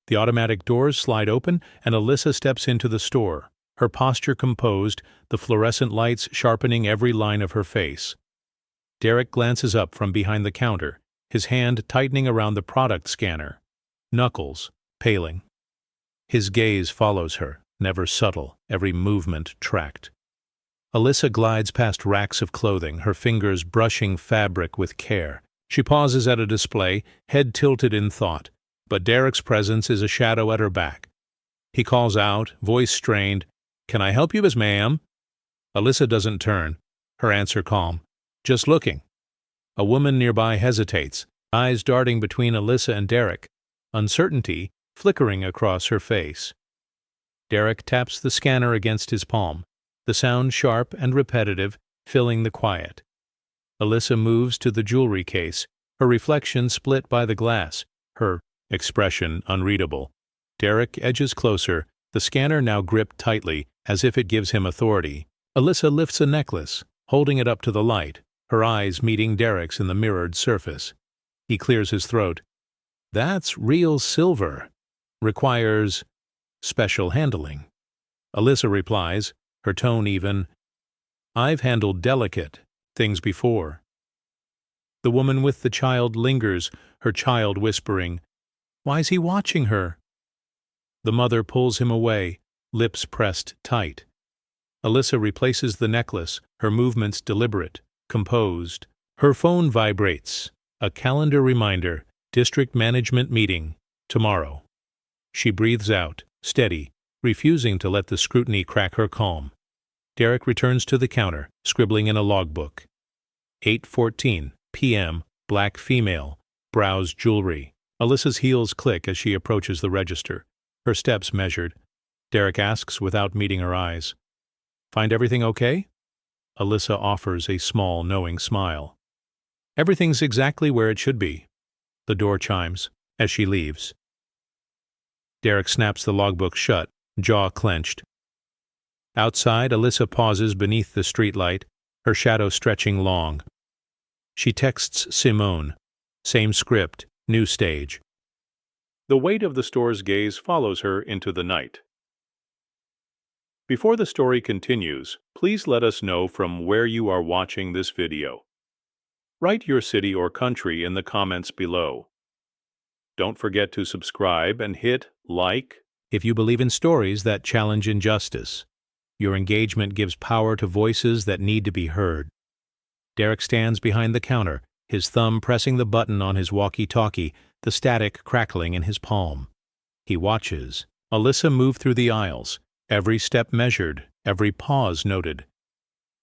The automatic doors slide open, and Alyssa steps into the store, her posture composed, the fluorescent lights sharpening every line of her face. Derek glances up from behind the counter, his hand tightening around the product scanner, knuckles paling. His gaze follows her, never subtle, every movement tracked. Alyssa glides past racks of clothing, her fingers brushing fabric with care. She pauses at a display, head tilted in thought, but Derek's presence is a shadow at her back. He calls out, voice strained, "Can I help you, Miss Ma'am?" Alyssa doesn't turn, her answer calm. "Just looking." A woman nearby hesitates, eyes darting between Alyssa and Derek, uncertainty flickering across her face. Derek taps the scanner against his palm, the sound sharp and repetitive, filling the quiet. Alyssa moves to the jewelry case, her reflection split by the glass, her expression unreadable. Derek edges closer, the scanner now gripped tightly, as if it gives him authority. Alyssa lifts a necklace, holding it up to the light, her eyes meeting Derek's in the mirrored surface. He clears his throat. "That's real silver. Requires special handling." Alyssa replies, her tone even, "I've handled delicate things before." The woman with the child lingers, her child whispering, "Why's he watching her?" The mother pulls him away, lips pressed tight. Alyssa replaces the necklace, her movements deliberate, composed. Her phone vibrates. A calendar reminder, district management meeting, tomorrow. She breathes out, steady, refusing to let the scrutiny crack her calm. Derek returns to the counter, scribbling in a logbook. 8:14 p.m., black female, brows jewelry. Alyssa's heels click as she approaches the register, her steps measured. Derek asks without meeting her eyes, "Find everything okay?" Alyssa offers a small, knowing smile. "Everything's exactly where it should be." The door chimes as she leaves. Derek snaps the logbook shut, jaw clenched. Outside, Alyssa pauses beneath the streetlight, her shadow stretching long. She texts Simone. Same script, new stage. The weight of the store's gaze follows her into the night. Before the story continues, please let us know from where you are watching this video. Write your city or country in the comments below. Don't forget to subscribe and hit like if you believe in stories that challenge injustice. Your engagement gives power to voices that need to be heard. Derek stands behind the counter, his thumb pressing the button on his walkie-talkie, the static crackling in his palm. He watches Alyssa move through the aisles, every step measured, every pause noted.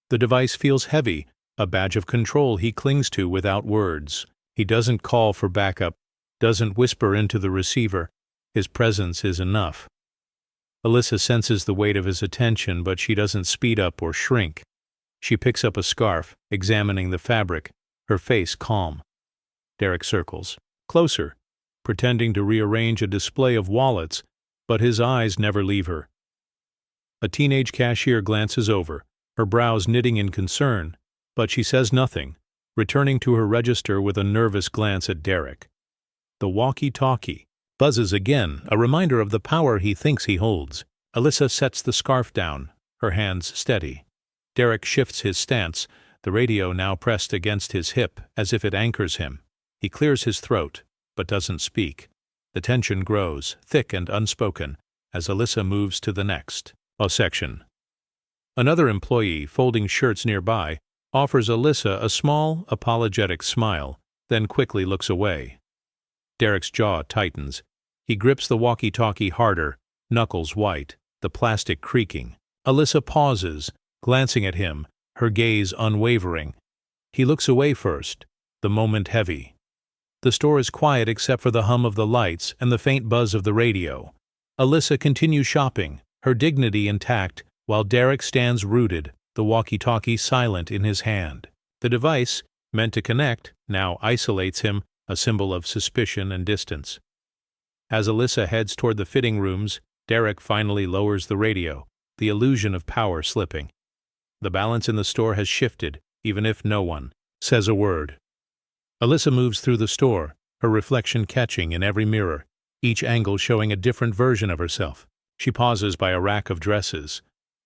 The device feels heavy, a badge of control he clings to without words. He doesn't call for backup, doesn't whisper into the receiver. His presence is enough. Alyssa senses the weight of his attention, but she doesn't speed up or shrink. She picks up a scarf, examining the fabric, her face calm. Derek circles, closer, pretending to rearrange a display of wallets, but his eyes never leave her. A teenage cashier glances over, her brows knitting in concern, but she says nothing, returning to her register with a nervous glance at Derek. The walkie-talkie buzzes again, a reminder of the power he thinks he holds. Alyssa sets the scarf down, her hands steady. Derek shifts his stance, the radio now pressed against his hip as if it anchors him. He clears his throat, but doesn't speak. The tension grows, thick and unspoken, as Alyssa moves to the next section. Another employee, folding shirts nearby, offers Alyssa a small, apologetic smile, then quickly looks away. Derek's jaw tightens. He grips the walkie-talkie harder, knuckles white, the plastic creaking. Alyssa pauses, glancing at him, her gaze unwavering. He looks away first, the moment heavy. The store is quiet except for the hum of the lights and the faint buzz of the radio. Alyssa continues shopping, her dignity intact, while Derek stands rooted, the walkie-talkie silent in his hand. The device, meant to connect, now isolates him, a symbol of suspicion and distance. As Alyssa heads toward the fitting rooms, Derek finally lowers the radio, the illusion of power slipping. The balance in the store has shifted, even if no one says a word. Alyssa moves through the store, her reflection catching in every mirror. each angle showing a different version of herself. She pauses by a rack of dresses,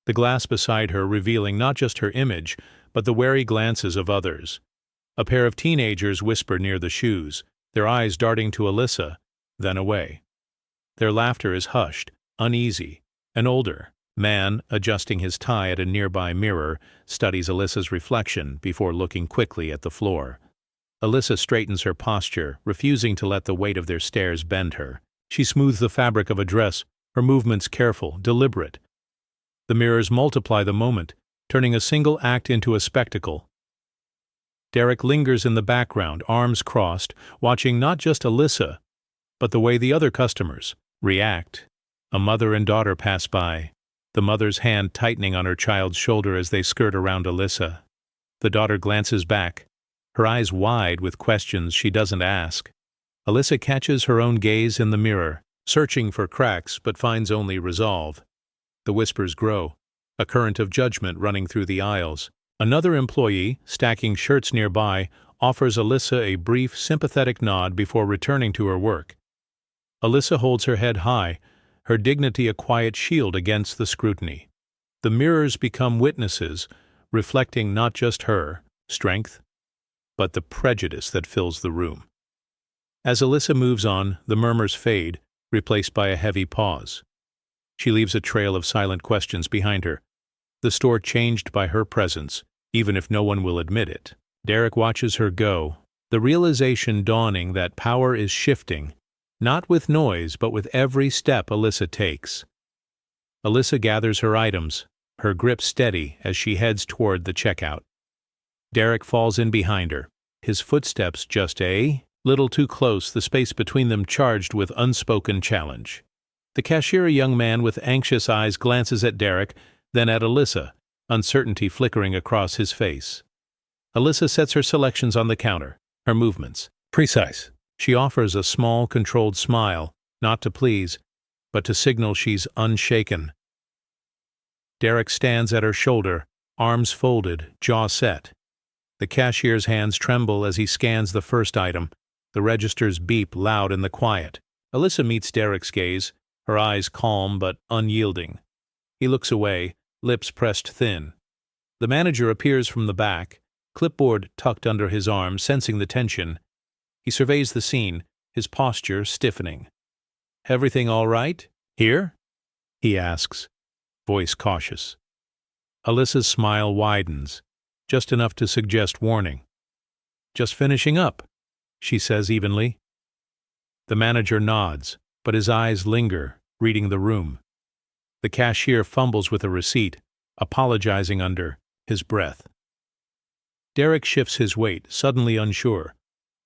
the glass beside her revealing not just her image, but the wary glances of others. A pair of teenagers whisper near the shoes, their eyes darting to Alyssa, then away. Their laughter is hushed, uneasy. An older man, adjusting his tie at a nearby mirror, studies Alyssa's reflection before looking quickly at the floor. Alyssa straightens her posture, refusing to let the weight of their stares bend her. She smooths the fabric of a dress, her movements careful, deliberate. The mirrors multiply the moment, turning a single act into a spectacle. Derek lingers in the background, arms crossed, watching not just Alyssa, but the way the other customers react. A mother and daughter pass by, the mother's hand tightening on her child's shoulder as they skirt around Alyssa. The daughter glances back, her eyes wide with questions she doesn't ask. Alyssa catches her own gaze in the mirror, searching for cracks but finds only resolve. The whispers grow, a current of judgment running through the aisles. Another employee, stacking shirts nearby, offers Alyssa a brief, sympathetic nod before returning to her work. Alyssa holds her head high, her dignity a quiet shield against the scrutiny. The mirrors become witnesses, reflecting not just her strength, but the prejudice that fills the room. As Alyssa moves on, the murmurs fade, replaced by a heavy pause. She leaves a trail of silent questions behind her, the store changed by her presence, even if no one will admit it. Derek watches her go, the realization dawning that power is shifting, not with noise but with every step Alyssa takes. Alyssa gathers her items, her grip steady as she heads toward the checkout. Derek falls in behind her, his footsteps just a little too close, the space between them charged with unspoken challenge. The cashier, a young man with anxious eyes, glances at Derek, then at Alyssa, uncertainty flickering across his face. Alyssa sets her selections on the counter, her movements precise. She offers a small, controlled smile, not to please, but to signal she's unshaken. Derek stands at her shoulder, arms folded, jaw set. The cashier's hands tremble as he scans the first item. The registers beep loud in the quiet. Alyssa meets Derek's gaze, her eyes calm but unyielding. He looks away, lips pressed thin. The manager appears from the back, clipboard tucked under his arm, sensing the tension. He surveys the scene, his posture stiffening. "Everything all right? Here?" he asks, voice cautious. Alyssa's smile widens, just enough to suggest warning. "Just finishing up," she says evenly. The manager nods, but his eyes linger, reading the room. The cashier fumbles with a receipt, apologizing under his breath. Derek shifts his weight, suddenly unsure.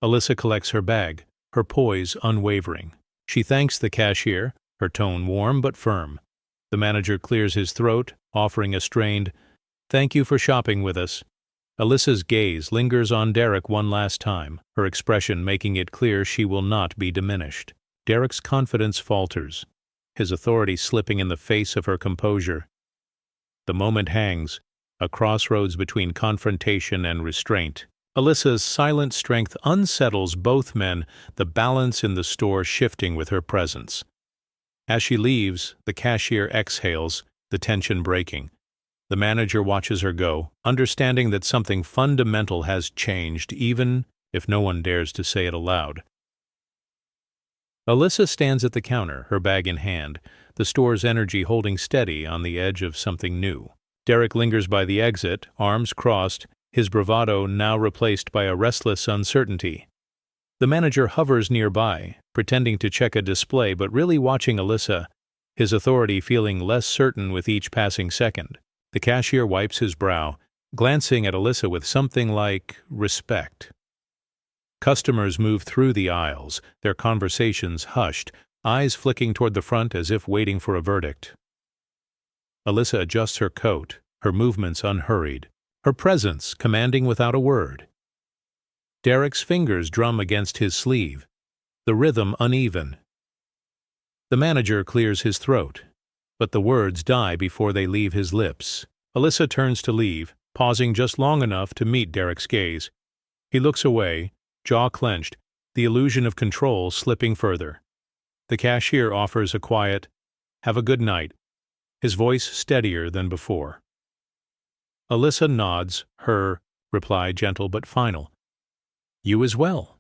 Alyssa collects her bag, her poise unwavering. She thanks the cashier, her tone warm but firm. The manager clears his throat, offering a strained, "Thank you for shopping with us." Alyssa's gaze lingers on Derek one last time, her expression making it clear she will not be diminished. Derek's confidence falters, his authority slipping in the face of her composure. The moment hangs, a crossroads between confrontation and restraint. Alyssa's silent strength unsettles both men, the balance in the store shifting with her presence. As she leaves, the cashier exhales, the tension breaking. The manager watches her go, understanding that something fundamental has changed, even if no one dares to say it aloud. Alyssa stands at the counter, her bag in hand, the store's energy holding steady on the edge of something new. Derek lingers by the exit, arms crossed, his bravado now replaced by a restless uncertainty. The manager hovers nearby, pretending to check a display but really watching Alyssa, his authority feeling less certain with each passing second. The cashier wipes his brow, glancing at Alyssa with something like respect. Customers move through the aisles, their conversations hushed, eyes flicking toward the front as if waiting for a verdict. Alyssa adjusts her coat, her movements unhurried, her presence commanding without a word. Derek's fingers drum against his sleeve, the rhythm uneven. The manager clears his throat, but the words die before they leave his lips. Alyssa turns to leave, pausing just long enough to meet Derek's gaze. He looks away, jaw clenched, the illusion of control slipping further. The The cashier offers a quiet, "Have a good night," his voice steadier than before. Alyssa nods, her reply gentle but final. "You as well."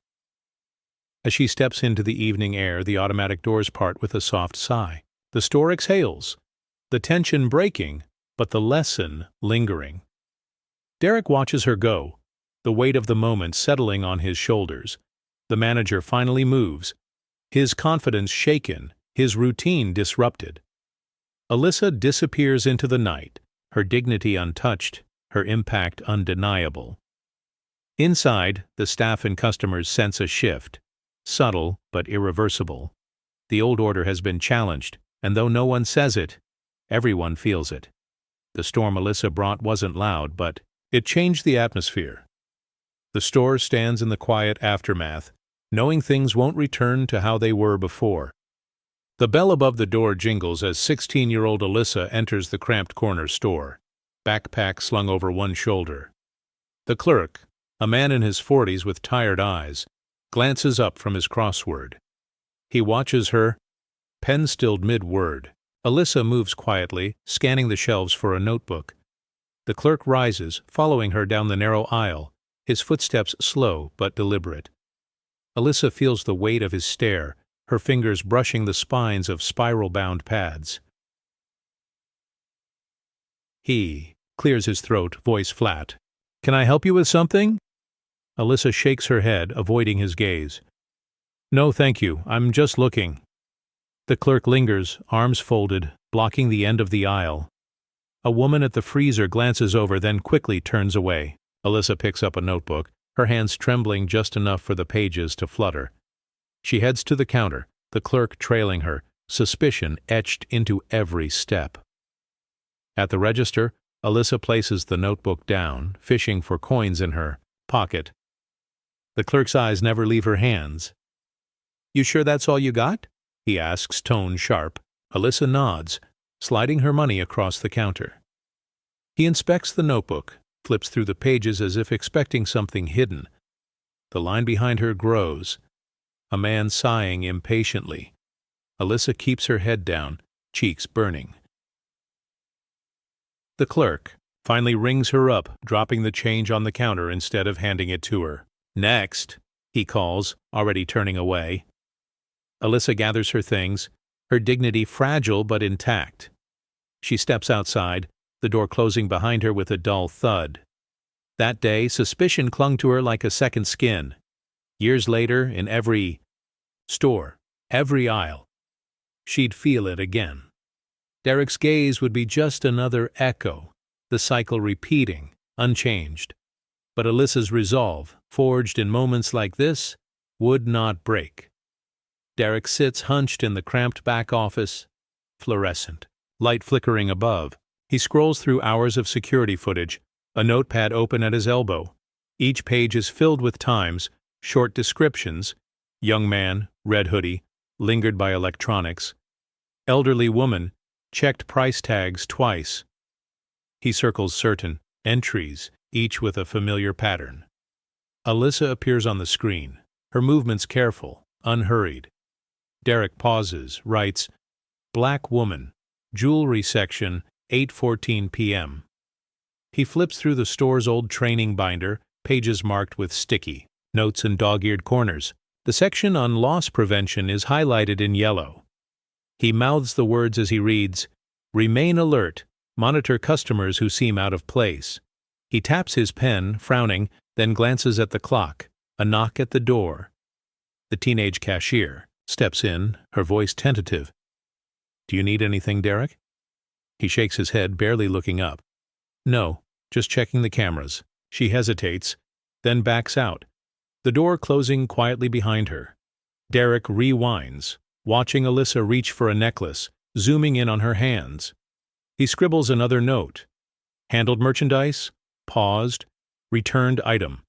As she steps into the evening air, the automatic doors part with a soft sigh. The store exhales, the tension breaking, but the lesson lingering. Derek watches her go, the weight of the moment settling on his shoulders. The manager finally moves, his confidence shaken, his routine disrupted. Alyssa disappears into the night, her dignity untouched, her impact undeniable. Inside, the staff and customers sense a shift, subtle but irreversible. The old order has been challenged, and though no one says it, everyone feels it. The storm Alyssa brought wasn't loud, but it changed the atmosphere. The store stands in the quiet aftermath, knowing things won't return to how they were before. The bell above the door jingles as 16-year-old Alyssa enters the cramped corner store, backpack slung over one shoulder. The clerk, a man in his 40s with tired eyes, glances up from his crossword. He watches her, pen stilled mid-word. Alyssa moves quietly, scanning the shelves for a notebook. The clerk rises, following her down the narrow aisle, his footsteps slow but deliberate. Alyssa feels the weight of his stare, her fingers brushing the spines of spiral-bound pads. He clears his throat, voice flat. "Can I help you with something?" Alyssa shakes her head, avoiding his gaze. "No, thank you. I'm just looking." The clerk lingers, arms folded, blocking the end of the aisle. A woman at the freezer glances over, then quickly turns away. Alyssa picks up a notebook, her hands trembling just enough for the pages to flutter. She heads to the counter, the clerk trailing her, suspicion etched into every step. At the register, Alyssa places the notebook down, fishing for coins in her pocket. The clerk's eyes never leave her hands. "You sure that's all you got?" he asks, tone sharp. Alyssa nods, sliding her money across the counter. He inspects the notebook, flips through the pages as if expecting something hidden. The line behind her grows, a man sighing impatiently. Alyssa keeps her head down, cheeks burning. The clerk finally rings her up, dropping the change on the counter instead of handing it to her. "Next," he calls, already turning away. Alyssa gathers her things, her dignity fragile but intact. She steps outside, the door closing behind her with a dull thud. That day, suspicion clung to her like a second skin. Years later, in every store, every aisle, she'd feel it again. Derek's gaze would be just another echo, the cycle repeating, unchanged. But Alyssa's resolve, forged in moments like this, would not break. Derek sits hunched in the cramped back office, fluorescent, light flickering above. He scrolls through hours of security footage, a notepad open at his elbow. Each page is filled with times, short descriptions: young man, red hoodie, lingered by electronics; elderly woman, checked price tags twice. He circles certain entries, each with a familiar pattern. Alyssa appears on the screen, her movements careful, unhurried. Derek pauses, writes, "Black woman, jewelry section, 8:14 p.m. He flips through the store's old training binder, pages marked with sticky notes and dog-eared corners. The section on loss prevention is highlighted in yellow. He mouths the words as he reads, "Remain alert, monitor customers who seem out of place." He taps his pen, frowning, then glances at the clock. A knock at the door. The teenage cashier steps in, her voice tentative. "Do you need anything, Derek?" He shakes his head, barely looking up. "No, just checking the cameras." She hesitates, then backs out, the door closing quietly behind her. Derek rewinds, watching Alyssa reach for a necklace, zooming in on her hands. He scribbles another note. Handled merchandise, paused, returned item.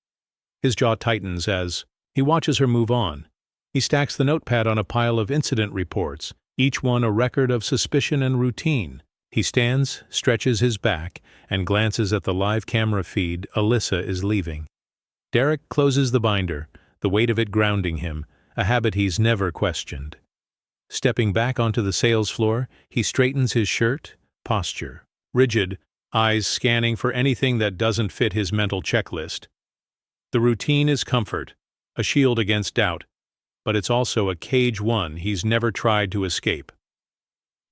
His jaw tightens as he watches her move on. He stacks the notepad on a pile of incident reports, each one a record of suspicion and routine. He stands, stretches his back, and glances at the live camera feed. Alyssa is leaving. Derek closes the binder, the weight of it grounding him, a habit he's never questioned. Stepping back onto the sales floor, he straightens his shirt, posture rigid, eyes scanning for anything that doesn't fit his mental checklist. The routine is comfort, a shield against doubt, but it's also a cage one he's never tried to escape.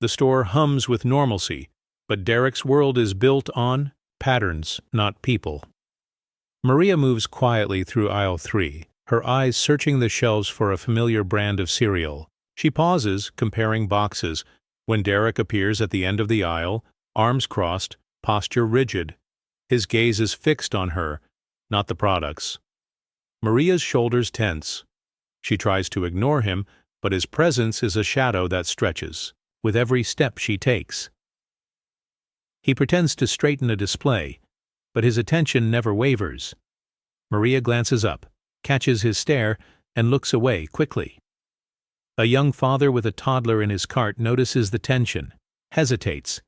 The store hums with normalcy, but Derek's world is built on patterns, not people. Maria moves quietly through aisle 3, her eyes searching the shelves for a familiar brand of cereal. She pauses, comparing boxes, when Derek appears at the end of the aisle, arms crossed, posture rigid. His gaze is fixed on her, not the products. Maria's shoulders tense. She tries to ignore him, but his presence is a shadow that stretches with every step she takes. He pretends to straighten a display, but his attention never wavers. Maria glances up, catches his stare, and looks away quickly. A young father with a toddler in his cart notices the tension, hesitates,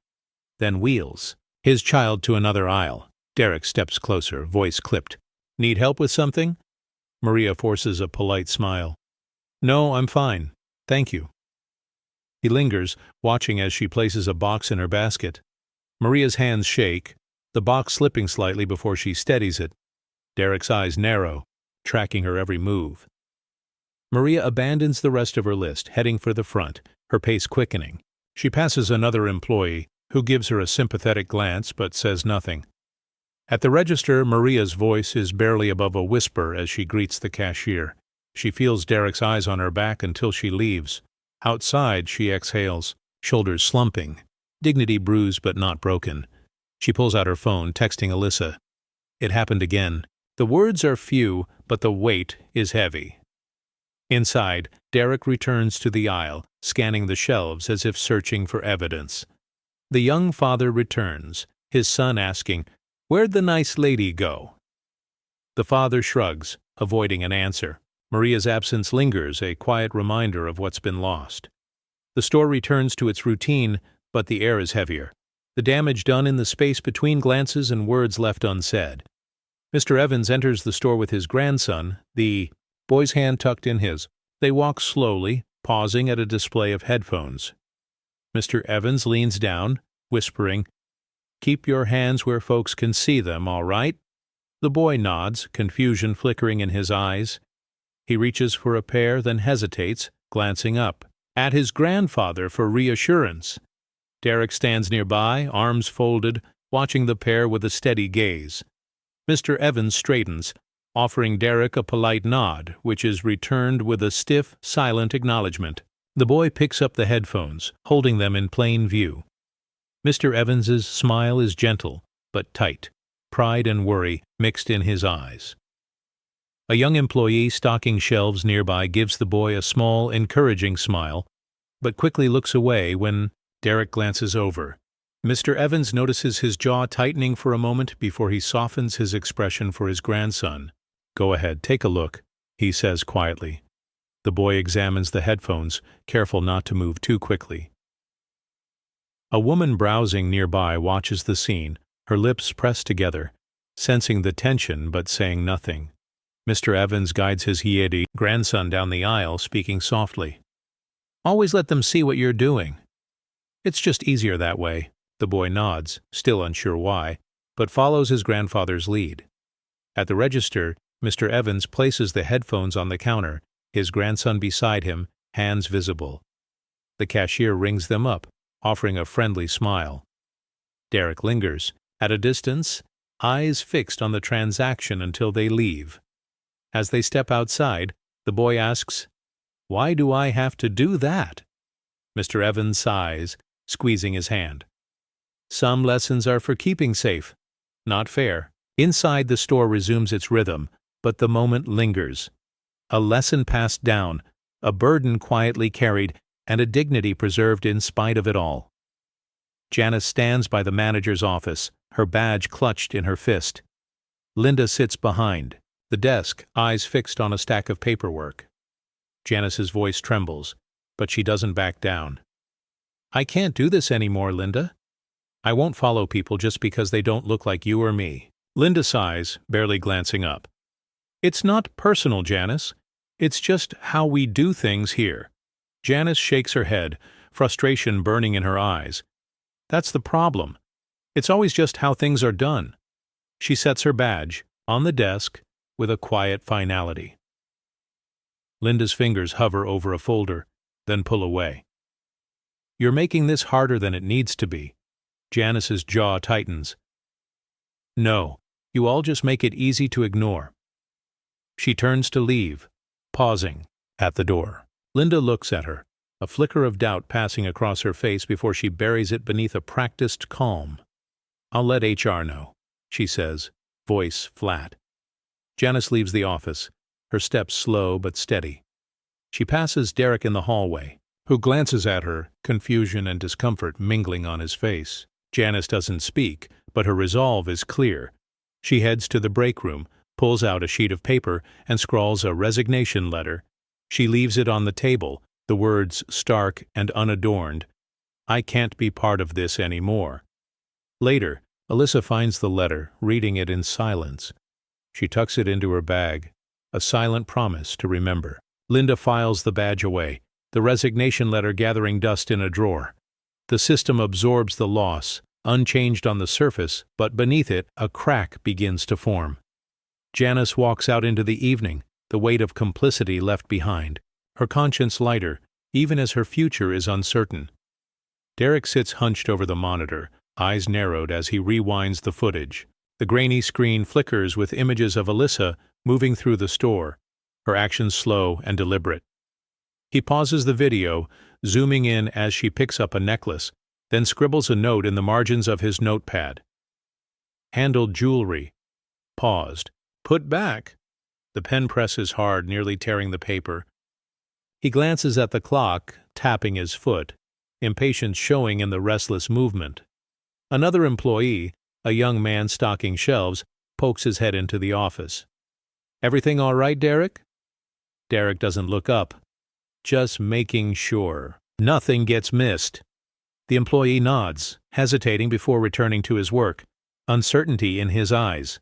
then wheels his child to another aisle. Derek steps closer, voice clipped. "Need help with something?" Maria forces a polite smile. "No, I'm fine. Thank you." He lingers, watching as she places a box in her basket. Maria's hands shake, the box slipping slightly before she steadies it. Derek's eyes narrow, tracking her every move. Maria abandons the rest of her list, heading for the front, her pace quickening. She passes another employee, who gives her a sympathetic glance but says nothing. At the register, Maria's voice is barely above a whisper as she greets the cashier. She feels Derek's eyes on her back until she leaves. Outside, she exhales, shoulders slumping, dignity bruised but not broken. She pulls out her phone, texting Alyssa. It happened again. The words are few, but the weight is heavy. Inside, Derek returns to the aisle, scanning the shelves as if searching for evidence. The young father returns, his son asking, "Where'd the nice lady go?" The father shrugs, avoiding an answer. Maria's absence lingers, a quiet reminder of what's been lost. The store returns to its routine, but the air is heavier. The damage done in the space between glances and words left unsaid. Mr. Evans enters the store with his grandson, the boy's hand tucked in his. They walk slowly, pausing at a display of headphones. Mr. Evans leans down, whispering, "Keep your hands where folks can see them, all right?" The boy nods, confusion flickering in his eyes. He reaches for a pair, then hesitates, glancing up at his grandfather for reassurance. Derek stands nearby, arms folded, watching the pair with a steady gaze. Mr. Evans straightens, offering Derek a polite nod, which is returned with a stiff, silent acknowledgement. The boy picks up the headphones, holding them in plain view. Mr. Evans's smile is gentle, but tight, pride and worry mixed in his eyes. A young employee stocking shelves nearby gives the boy a small, encouraging smile, but quickly looks away when Derek glances over. Mr. Evans notices his jaw tightening for a moment before he softens his expression for his grandson. "Go ahead, take a look," he says quietly. The boy examines the headphones, careful not to move too quickly. A woman browsing nearby watches the scene, her lips pressed together, sensing the tension but saying nothing. Mr. Evans guides his Yeti grandson down the aisle, speaking softly. "Always let them see what you're doing. It's just easier that way." The boy nods, still unsure why, but follows his grandfather's lead. At the register, Mr. Evans places the headphones on the counter, his grandson beside him, hands visible. The cashier rings them up, offering a friendly smile. Derek lingers, at a distance, eyes fixed on the transaction until they leave. As they step outside, the boy asks, "Why do I have to do that?" Mr. Evans sighs, squeezing his hand. "Some lessons are for keeping safe. Not fair." Inside, the store resumes its rhythm, but the moment lingers. A lesson passed down, a burden quietly carried, and a dignity preserved in spite of it all. Janice stands by the manager's office, her badge clutched in her fist. Linda sits behind the desk, eyes fixed on a stack of paperwork. Janice's voice trembles, but she doesn't back down. "I can't do this anymore, Linda. I won't follow people just because they don't look like you or me." Linda sighs, barely glancing up. "It's not personal, Janice. It's just how we do things here." Janice shakes her head, frustration burning in her eyes. That's the problem. It's always just how things are done. She sets her badge on the desk with a quiet finality. Linda's fingers hover over a folder, then pull away. You're making this harder than it needs to be. Janice's jaw tightens. No, you all just make it easy to ignore. She turns to leave, pausing at the door. Linda looks at her, a flicker of doubt passing across her face before she buries it beneath a practiced calm. I'll let HR know, she says, voice flat. Janice leaves the office, her steps slow but steady. She passes Derek in the hallway, who glances at her, confusion and discomfort mingling on his face. Janice doesn't speak, but her resolve is clear. She heads to the break room, pulls out a sheet of paper, and scrawls a resignation letter. She leaves it on the table, the words stark and unadorned. I can't be part of this anymore. Later, Alyssa finds the letter, reading it in silence. She tucks it into her bag, a silent promise to remember. Linda files the badge away, the resignation letter gathering dust in a drawer. The system absorbs the loss, unchanged on the surface, but beneath it a crack begins to form. Janice walks out into the evening, the weight of complicity left behind, her conscience lighter, even as her future is uncertain. Derek sits hunched over the monitor, eyes narrowed as he rewinds the footage. The grainy screen flickers with images of Alyssa moving through the store, her actions slow and deliberate. He pauses the video, zooming in as she picks up a necklace, then scribbles a note in the margins of his notepad. Handled jewelry. Paused. Put back. The pen presses hard, nearly tearing the paper. He glances at the clock, tapping his foot, impatience showing in the restless movement. Another employee, a young man stocking shelves, pokes his head into the office. Everything all right, Derek? Derek doesn't look up. Just making sure. Nothing gets missed. The employee nods, hesitating before returning to his work, uncertainty in his eyes.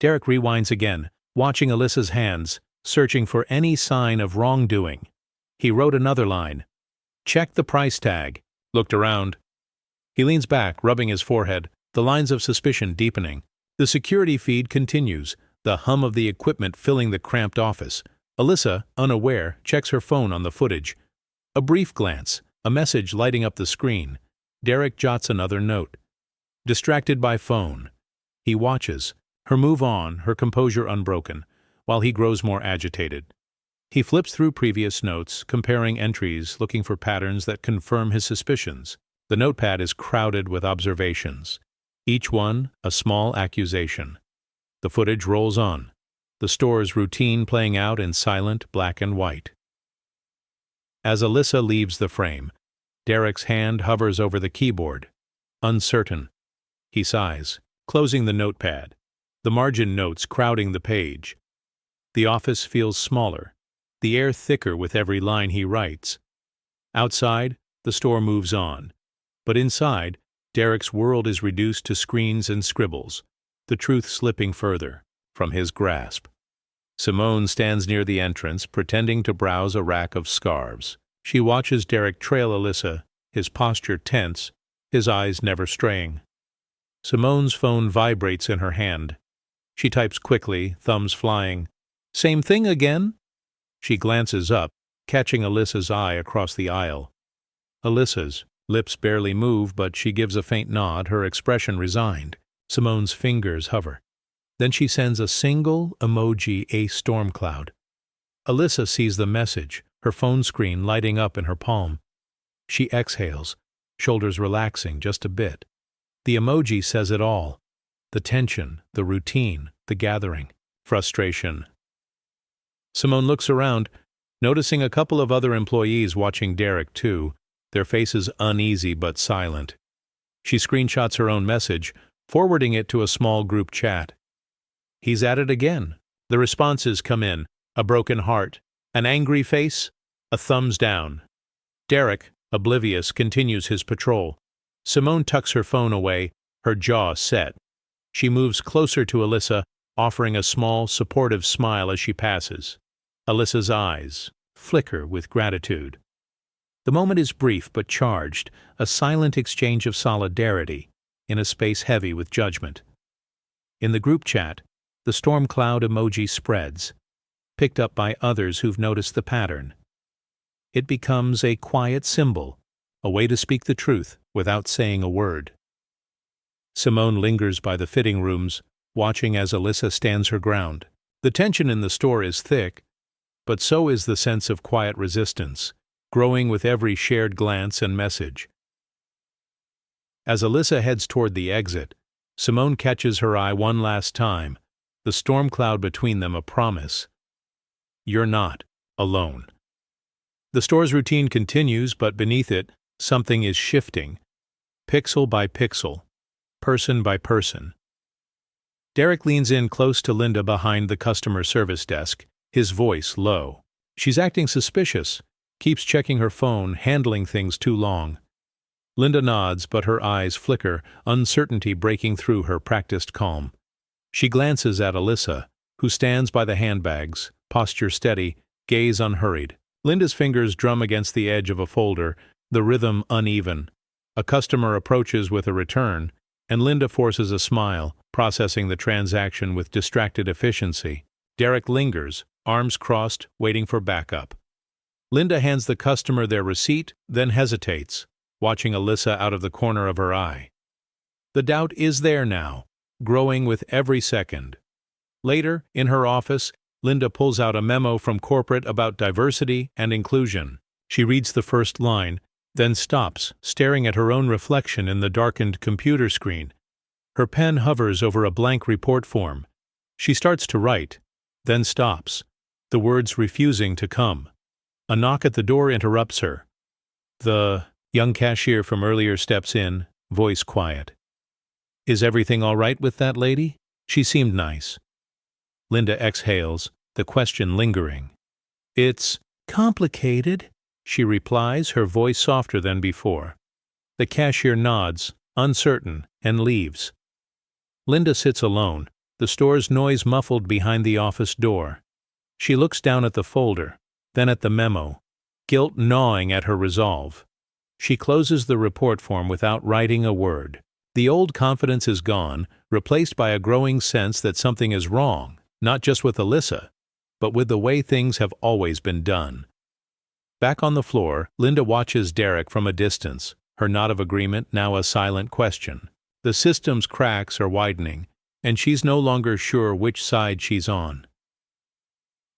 Derek rewinds again, watching Alyssa's hands, searching for any sign of wrongdoing. He wrote another line. Check the price tag. Looked around. He leans back, rubbing his forehead, the lines of suspicion deepening. The security feed continues, the hum of the equipment filling the cramped office. Alyssa, unaware, checks her phone on the footage. A brief glance, a message lighting up the screen. Derek jots another note. Distracted by phone. He watches, her move on, her composure unbroken, while he grows more agitated. He flips through previous notes, comparing entries, looking for patterns that confirm his suspicions. The notepad is crowded with observations, each one a small accusation. The footage rolls on, the store's routine playing out in silent black and white. As Alyssa leaves the frame, Derek's hand hovers over the keyboard, uncertain. He sighs, closing the notepad, the margin notes crowding the page. The office feels smaller, the air thicker with every line he writes. Outside, the store moves on, but inside, Derek's world is reduced to screens and scribbles, the truth slipping further from his grasp. Simone stands near the entrance, pretending to browse a rack of scarves. She watches Derek trail Alyssa, his posture tense, his eyes never straying. Simone's phone vibrates in her hand. She types quickly, thumbs flying. Same thing again? She glances up, catching Alyssa's eye across the aisle. Alyssa's lips barely move, but she gives a faint nod, her expression resigned. Simone's fingers hover. Then she sends a single emoji, a storm cloud. Alyssa sees the message, her phone screen lighting up in her palm. She exhales, shoulders relaxing just a bit. The emoji says it all. The tension, the routine, the gathering, frustration. Simone looks around, noticing a couple of other employees watching Derek too, their faces uneasy but silent. She screenshots her own message, forwarding it to a small group chat. He's at it again. The responses come in, a broken heart, an angry face, a thumbs down. Derek, oblivious, continues his patrol. Simone tucks her phone away, her jaw set. She moves closer to Alyssa, offering a small, supportive smile as she passes. Alyssa's eyes flicker with gratitude. The moment is brief but charged, a silent exchange of solidarity, in a space heavy with judgment. In the group chat, the storm cloud emoji spreads, picked up by others who've noticed the pattern. It becomes a quiet symbol, a way to speak the truth without saying a word. Simone lingers by the fitting rooms, watching as Alyssa stands her ground. The tension in the store is thick, but so is the sense of quiet resistance, growing with every shared glance and message. As Alyssa heads toward the exit, Simone catches her eye one last time, the storm cloud between them a promise. You're not alone. The store's routine continues, but beneath it, something is shifting, pixel by pixel, person by person. Derek leans in close to Linda behind the customer service desk, his voice low. She's acting suspicious, keeps checking her phone, handling things too long. Linda nods, but her eyes flicker, uncertainty breaking through her practiced calm. She glances at Alyssa, who stands by the handbags, posture steady, gaze unhurried. Linda's fingers drum against the edge of a folder, the rhythm uneven. A customer approaches with a return, and Linda forces a smile, processing the transaction with distracted efficiency. Derek lingers, arms crossed, waiting for backup. Linda hands the customer their receipt, then hesitates, watching Alyssa out of the corner of her eye. The doubt is there now, growing with every second. Later, in her office, Linda pulls out a memo from corporate about diversity and inclusion. She reads the first line, then stops, staring at her own reflection in the darkened computer screen. Her pen hovers over a blank report form. She starts to write, then stops, the words refusing to come. A knock at the door interrupts her. The young cashier from earlier steps in, voice quiet. Is everything all right with that lady? She seemed nice. Linda exhales, the question lingering. It's complicated, she replies, her voice softer than before. The cashier nods, uncertain, and leaves. Linda sits alone, the store's noise muffled behind the office door. She looks down at the folder, then at the memo, guilt gnawing at her resolve. She closes the report form without writing a word. The old confidence is gone, replaced by a growing sense that something is wrong, not just with Alyssa, but with the way things have always been done. Back on the floor, Linda watches Derek from a distance, her nod of agreement now a silent question. The system's cracks are widening, and she's no longer sure which side she's on.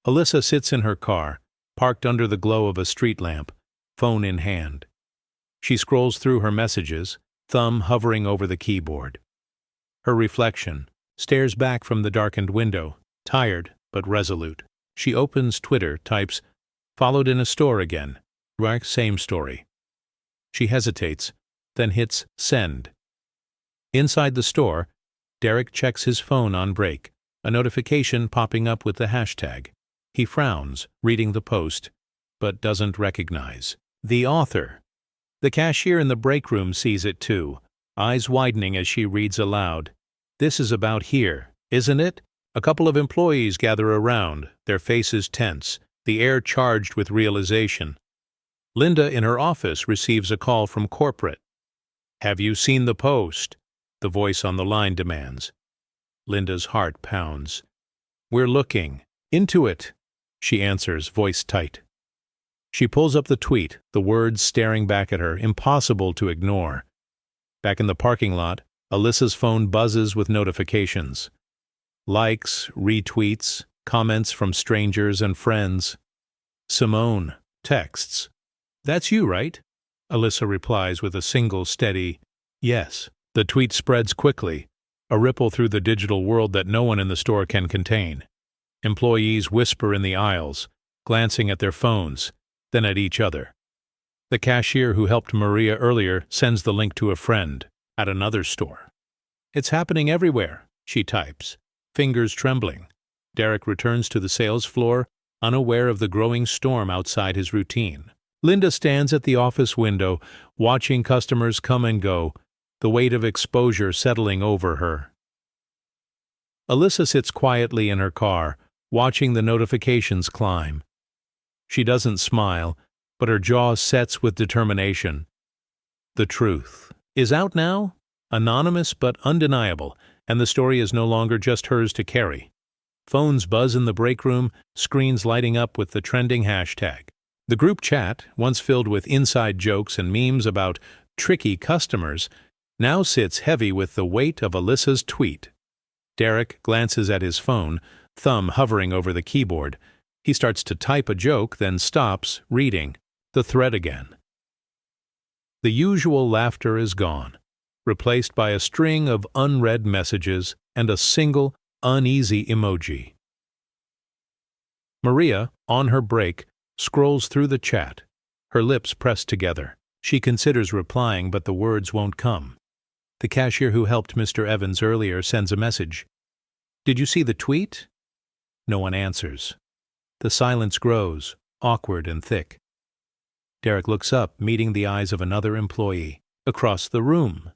Alyssa sits in her car, parked under the glow of a street lamp, phone in hand. She scrolls through her messages, thumb hovering over the keyboard. Her reflection stares back from the darkened window, tired but resolute. She opens Twitter, types, "Followed in a store again." Right, same story. She hesitates, then hits send. Inside the store, Derek checks his phone on break, a notification popping up with the hashtag. He frowns, reading the post, but doesn't recognize the author. The cashier in the break room sees it too, eyes widening as she reads aloud. This is about here, isn't it? A couple of employees gather around, their faces tense, the air charged with realization. Linda in her office receives a call from corporate. "Have you seen the post?" the voice on the line demands. Linda's heart pounds. "We're looking into it," she answers, voice tight. She pulls up the tweet, the words staring back at her, impossible to ignore. Back in the parking lot, Alyssa's phone buzzes with notifications. Likes, retweets, comments from strangers and friends. Simone texts. "That's you, right?" Alyssa replies with a single steady, "Yes." The tweet spreads quickly, a ripple through the digital world that no one in the store can contain. Employees whisper in the aisles, glancing at their phones, then at each other. The cashier who helped Maria earlier sends the link to a friend at another store. "It's happening everywhere," she types, fingers trembling. Derek returns to the sales floor, unaware of the growing storm outside his routine. Linda stands at the office window, watching customers come and go, the weight of exposure settling over her. Alyssa sits quietly in her car, watching the notifications climb. She doesn't smile, but her jaw sets with determination. The truth is out now, anonymous but undeniable, and the story is no longer just hers to carry. Phones buzz in the break room, screens lighting up with the trending hashtag. The group chat, once filled with inside jokes and memes about tricky customers, now sits heavy with the weight of Alyssa's tweet. Derek glances at his phone, thumb hovering over the keyboard. He starts to type a joke, then stops, reading the thread again. The usual laughter is gone, replaced by a string of unread messages and a single, uneasy emoji. Maria, on her break, scrolls through the chat, her lips pressed together. She considers replying, but the words won't come. The cashier who helped Mr. Evans earlier sends a message. "Did you see the tweet?" No one answers. The silence grows, awkward and thick. Derek looks up, meeting the eyes of another employee, across the room.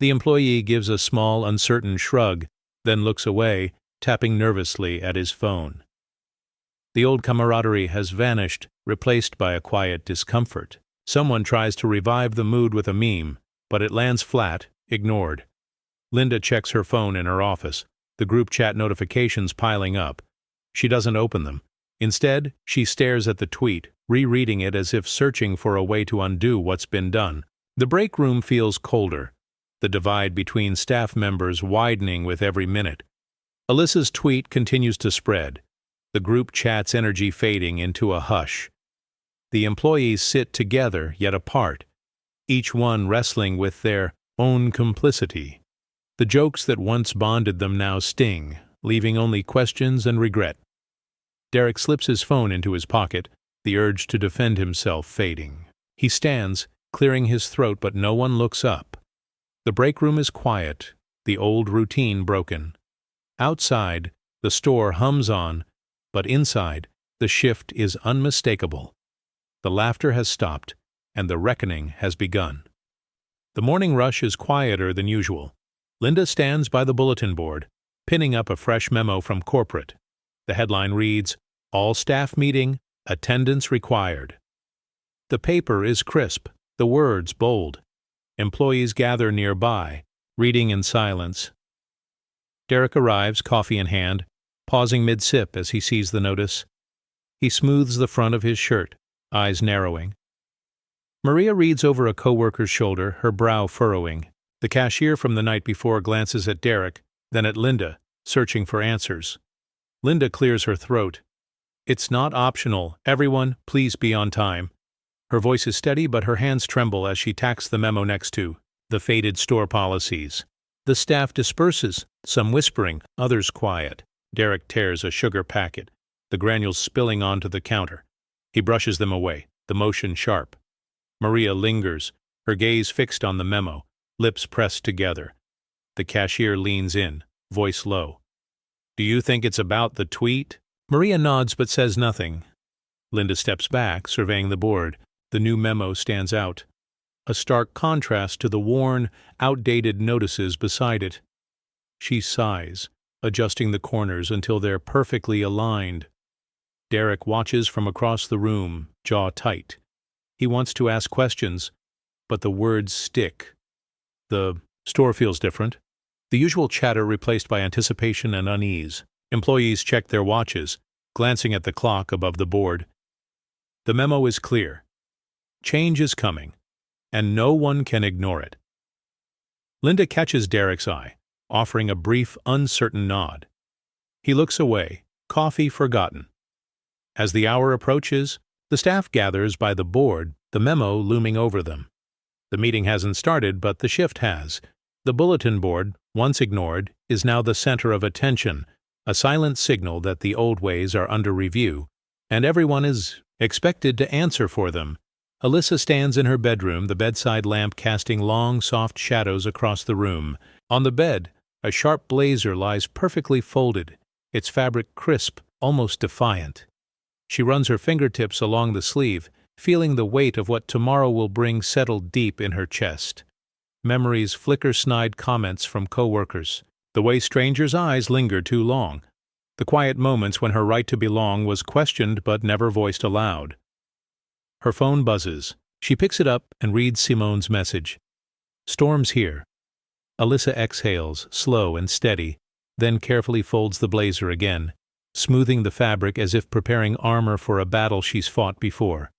The employee gives a small, uncertain shrug, then looks away, tapping nervously at his phone. The old camaraderie has vanished, replaced by a quiet discomfort. Someone tries to revive the mood with a meme, but it lands flat, ignored. Linda checks her phone in her office, the group chat notifications piling up. She doesn't open them. Instead, she stares at the tweet, rereading it as if searching for a way to undo what's been done. The break room feels colder, the divide between staff members widening with every minute. Alyssa's tweet continues to spread, the group chat's energy fading into a hush. The employees sit together yet apart, each one wrestling with their own complicity. The jokes that once bonded them now sting, leaving only questions and regret. Derek slips his phone into his pocket, the urge to defend himself fading. He stands, clearing his throat, but no one looks up. The break room is quiet, the old routine broken. Outside, the store hums on, but inside, the shift is unmistakable. The laughter has stopped, and the reckoning has begun. The morning rush is quieter than usual. Linda stands by the bulletin board, pinning up a fresh memo from corporate. The headline reads, "All staff meeting, attendance required." The paper is crisp, the words bold. Employees gather nearby, reading in silence. Derek arrives, coffee in hand, pausing mid-sip as he sees the notice. He smooths the front of his shirt, eyes narrowing. Maria reads over a coworker's shoulder, her brow furrowing. The cashier from the night before glances at Derek, then at Linda, searching for answers. Linda clears her throat. "It's not optional. Everyone, please be on time." Her voice is steady, but her hands tremble as she tacks the memo next to the faded store policies. The staff disperses, some whispering, others quiet. Derek tears a sugar packet, the granules spilling onto the counter. He brushes them away, the motion sharp. Maria lingers, her gaze fixed on the memo, lips pressed together. The cashier leans in, voice low. "Do you think it's about the tweet?" Maria nods but says nothing. Linda steps back, surveying the board. The new memo stands out, a stark contrast to the worn, outdated notices beside it. She sighs, adjusting the corners until they're perfectly aligned. Derek watches from across the room, jaw tight. He wants to ask questions, but the words stick. The store feels different. The usual chatter replaced by anticipation and unease. Employees check their watches, glancing at the clock above the board. The memo is clear. Change is coming, and no one can ignore it. Linda catches Derek's eye, offering a brief, uncertain nod. He looks away, coffee forgotten. As the hour approaches, the staff gathers by the board, the memo looming over them. The meeting hasn't started, but the shift has. The bulletin board, once ignored, is now the center of attention, a silent signal that the old ways are under review, and everyone is expected to answer for them. Alyssa stands in her bedroom, the bedside lamp casting long, soft shadows across the room. On the bed, a sharp blazer lies perfectly folded, its fabric crisp, almost defiant. She runs her fingertips along the sleeve, feeling the weight of what tomorrow will bring settled deep in her chest. Memories flicker snide comments from coworkers. The way strangers' eyes linger too long. The quiet moments when her right to belong was questioned but never voiced aloud. Her phone buzzes. She picks it up and reads Simone's message. "Storm's here." Alyssa exhales, slow and steady, then carefully folds the blazer again, smoothing the fabric as if preparing armor for a battle she's fought before.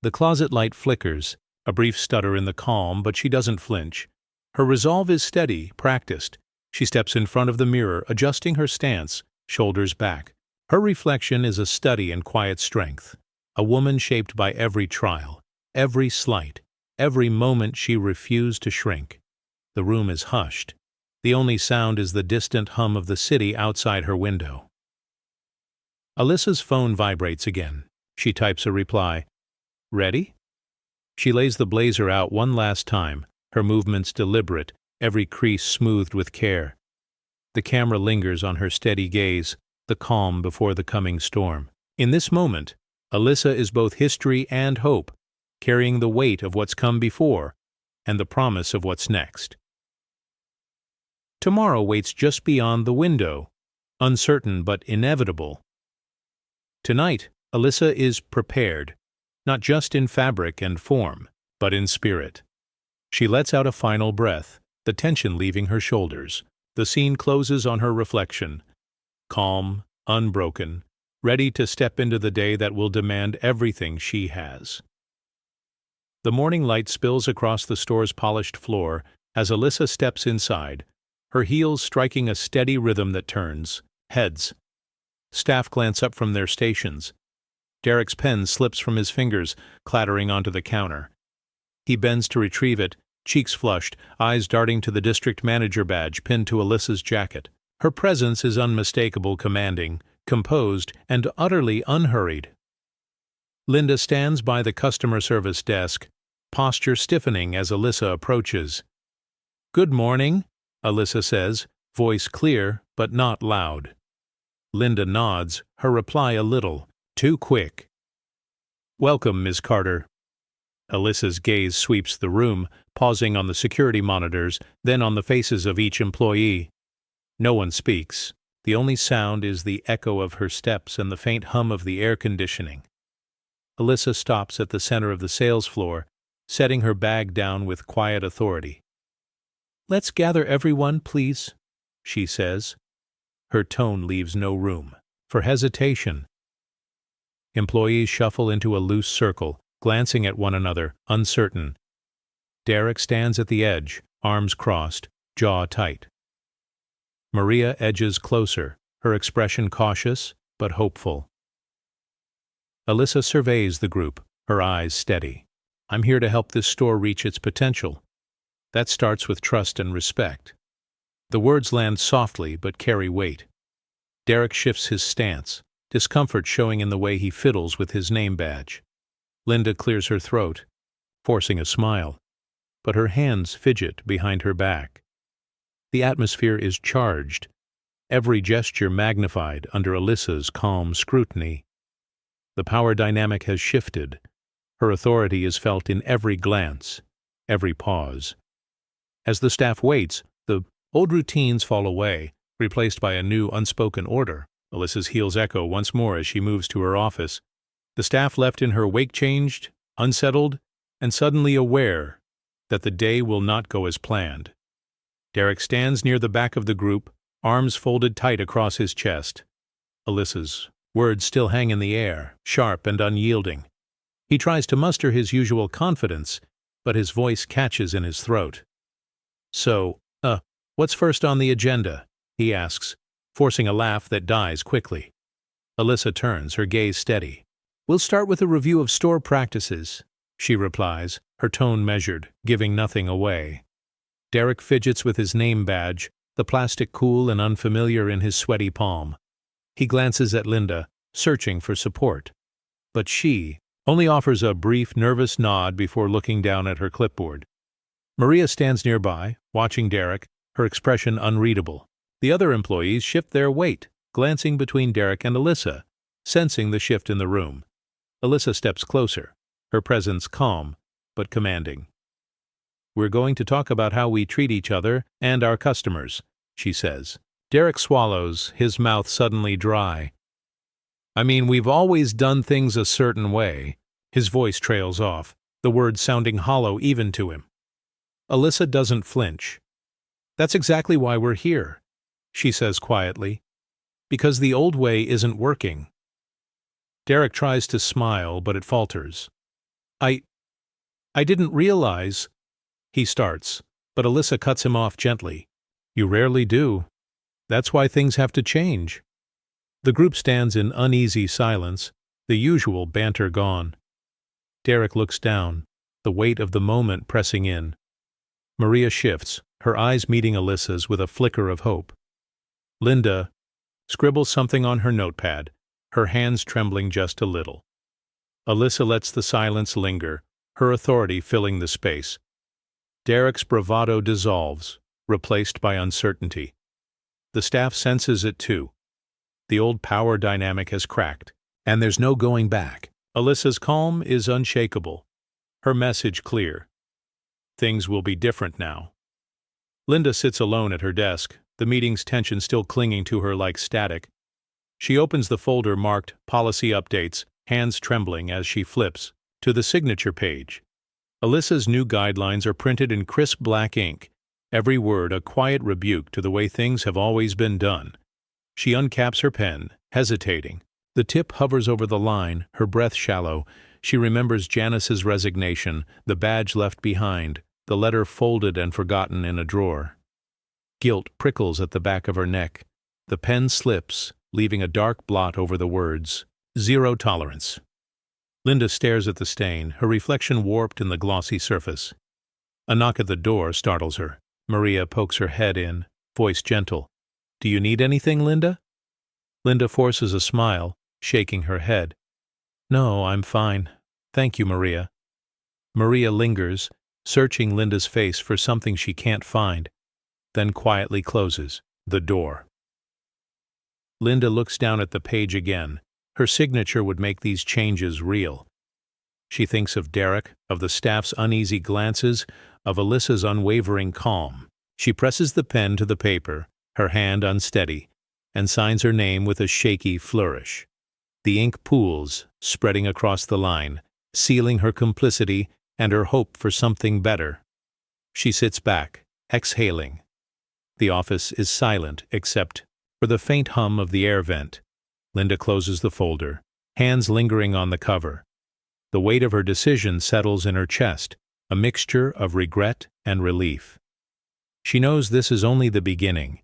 The closet light flickers, a brief stutter in the calm, but she doesn't flinch. Her resolve is steady, practiced. She steps in front of the mirror, adjusting her stance, shoulders back. Her reflection is a study in quiet strength, a woman shaped by every trial, every slight, every moment she refused to shrink. The room is hushed. The only sound is the distant hum of the city outside her window. Alyssa's phone vibrates again. She types a reply. "Ready?" She lays the blazer out one last time, her movements deliberate, every crease smoothed with care. The camera lingers on her steady gaze, the calm before the coming storm. In this moment, Alyssa is both history and hope, carrying the weight of what's come before and the promise of what's next. Tomorrow waits just beyond the window, uncertain but inevitable. Tonight, Alyssa is prepared, not just in fabric and form, but in spirit. She lets out a final breath, the tension leaving her shoulders. The scene closes on her reflection, calm, unbroken, ready to step into the day that will demand everything she has. The morning light spills across the store's polished floor as Alyssa steps inside, her heels striking a steady rhythm that turns heads. Staff glance up from their stations. Derek's pen slips from his fingers, clattering onto the counter. He bends to retrieve it, cheeks flushed, eyes darting to the district manager badge pinned to Alyssa's jacket. Her presence is unmistakable, commanding, composed, and utterly unhurried. Linda stands by the customer service desk, posture stiffening as Alyssa approaches. "Good morning," Alyssa says, voice clear but not loud. Linda nods, her reply a little too quick. "Welcome, Ms. Carter." Alyssa's gaze sweeps the room, pausing on the security monitors, then on the faces of each employee. No one speaks. The only sound is the echo of her steps and the faint hum of the air conditioning. Alyssa stops at the center of the sales floor, setting her bag down with quiet authority. "Let's gather everyone, please," she says. Her tone leaves no room for hesitation. Employees shuffle into a loose circle, glancing at one another, uncertain. Derek stands at the edge, arms crossed, jaw tight. Maria edges closer, her expression cautious but hopeful. Alyssa surveys the group, her eyes steady. "I'm here to help this store reach its potential. That starts with trust and respect." The words land softly but carry weight. Derek shifts his stance, discomfort showing in the way he fiddles with his name badge. Linda clears her throat, forcing a smile, but her hands fidget behind her back. The atmosphere is charged, every gesture magnified under Alyssa's calm scrutiny. The power dynamic has shifted. Her authority is felt in every glance, every pause. As the staff waits, the old routines fall away, replaced by a new unspoken order. Alyssa's heels echo once more as she moves to her office. The staff left in her wake changed, unsettled, and suddenly aware that the day will not go as planned. Derek stands near the back of the group, arms folded tight across his chest. Alyssa's words still hang in the air, sharp and unyielding. He tries to muster his usual confidence, but his voice catches in his throat. "So, what's first on the agenda?" he asks, forcing a laugh that dies quickly. Alyssa turns, her gaze steady. "We'll start with a review of store practices," she replies, her tone measured, giving nothing away. Derek fidgets with his name badge, the plastic cool and unfamiliar in his sweaty palm. He glances at Linda, searching for support. But she only offers a brief, nervous nod before looking down at her clipboard. Maria stands nearby, watching Derek, her expression unreadable. The other employees shift their weight, glancing between Derek and Alyssa, sensing the shift in the room. Alyssa steps closer, her presence calm but commanding. "We're going to talk about how we treat each other and our customers," she says. Derek swallows, his mouth suddenly dry. "I mean, we've always done things a certain way, His voice trails off, the words sounding hollow even to him. Alyssa doesn't flinch. "That's exactly why we're here," she says quietly. "Because the old way isn't working." Derek tries to smile, but it falters. I didn't realize," he starts, but Alyssa cuts him off gently. "You rarely do. That's why things have to change." The group stands in uneasy silence, the usual banter gone. Derek looks down, the weight of the moment pressing in. Maria shifts, her eyes meeting Alyssa's with a flicker of hope. Linda scribbles something on her notepad, her hands trembling just a little. Alyssa lets the silence linger, her authority filling the space. Derek's bravado dissolves, replaced by uncertainty. The staff senses it too. The old power dynamic has cracked, and there's no going back. Alyssa's calm is unshakable, her message clear. Things will be different now. Linda sits alone at her desk, the meeting's tension still clinging to her like static. She opens the folder marked Policy Updates, hands trembling as she flips to the signature page. Alyssa's new guidelines are printed in crisp black ink, every word a quiet rebuke to the way things have always been done. She uncaps her pen, hesitating. The tip hovers over the line, her breath shallow. She remembers Janice's resignation, the badge left behind, the letter folded and forgotten in a drawer. Guilt prickles at the back of her neck. The pen slips, leaving a dark blot over the words, "Zero tolerance." Linda stares at the stain, her reflection warped in the glossy surface. A knock at the door startles her. Maria pokes her head in, voice gentle. "Do you need anything, Linda?" Linda forces a smile, shaking her head. "No, I'm fine. Thank you, Maria." Maria lingers, searching Linda's face for something she can't find, then quietly closes the door. Linda looks down at the page again. Her signature would make these changes real. She thinks of Derek, of the staff's uneasy glances, of Alyssa's unwavering calm. She presses the pen to the paper, her hand unsteady, and signs her name with a shaky flourish. The ink pools, spreading across the line, sealing her complicity and her hope for something better. She sits back, exhaling. The office is silent except for the faint hum of the air vent. Linda closes the folder, hands lingering on the cover. The weight of her decision settles in her chest, a mixture of regret and relief. She knows this is only the beginning,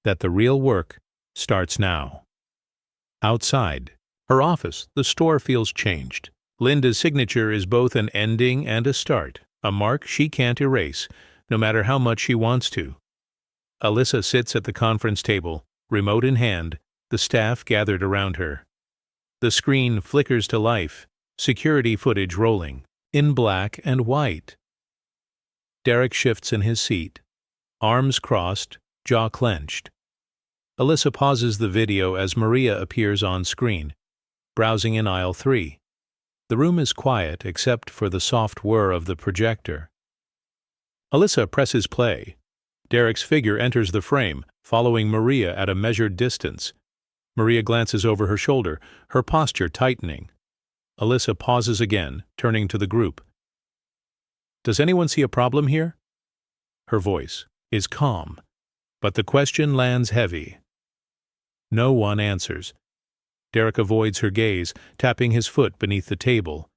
that the real work starts now. Outside her office, the store feels changed. Linda's signature is both an ending and a start, a mark she can't erase, no matter how much she wants to. Alyssa sits at the conference table, remote in hand, the staff gathered around her. The screen flickers to life, security footage rolling, in black and white. Derek shifts in his seat, arms crossed, jaw clenched. Alyssa pauses the video as Maria appears on screen, browsing in aisle 3. The room is quiet except for the soft whir of the projector. Alyssa presses play. Derek's figure enters the frame, following Maria at a measured distance. Maria glances over her shoulder, her posture tightening. Alyssa pauses again, turning to the group. "Does anyone see a problem here?" Her voice is calm, but the question lands heavy. No one answers. Derek avoids her gaze, tapping his foot beneath the table.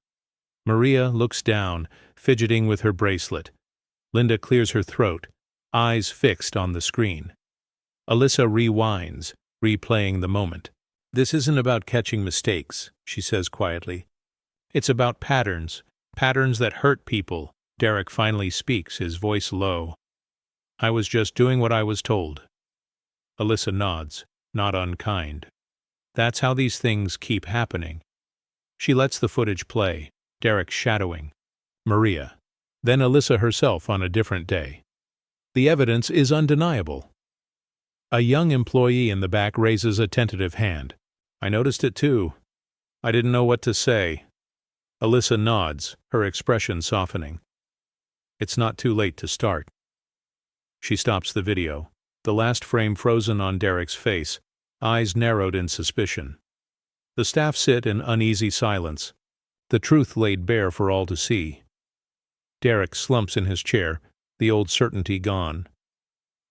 Maria looks down, fidgeting with her bracelet. Linda clears her throat, eyes fixed on the screen. Alyssa rewinds, replaying the moment. "This isn't about catching mistakes," she says quietly. "It's about patterns, patterns that hurt people." Derek finally speaks, his voice low. "I was just doing what I was told." Alyssa nods, not unkind. That's how these things keep happening. She lets the footage play, Derek shadowing. Maria. Then Alyssa herself on a different day. The evidence is undeniable. A young employee in the back raises a tentative hand. "I noticed it too. I didn't know what to say." Alyssa nods, her expression softening. "It's not too late to start." She stops the video, the last frame frozen on Derek's face, eyes narrowed in suspicion. The staff sit in uneasy silence. the truth laid bare for all to see. Derek slumps in his chair, the old certainty gone.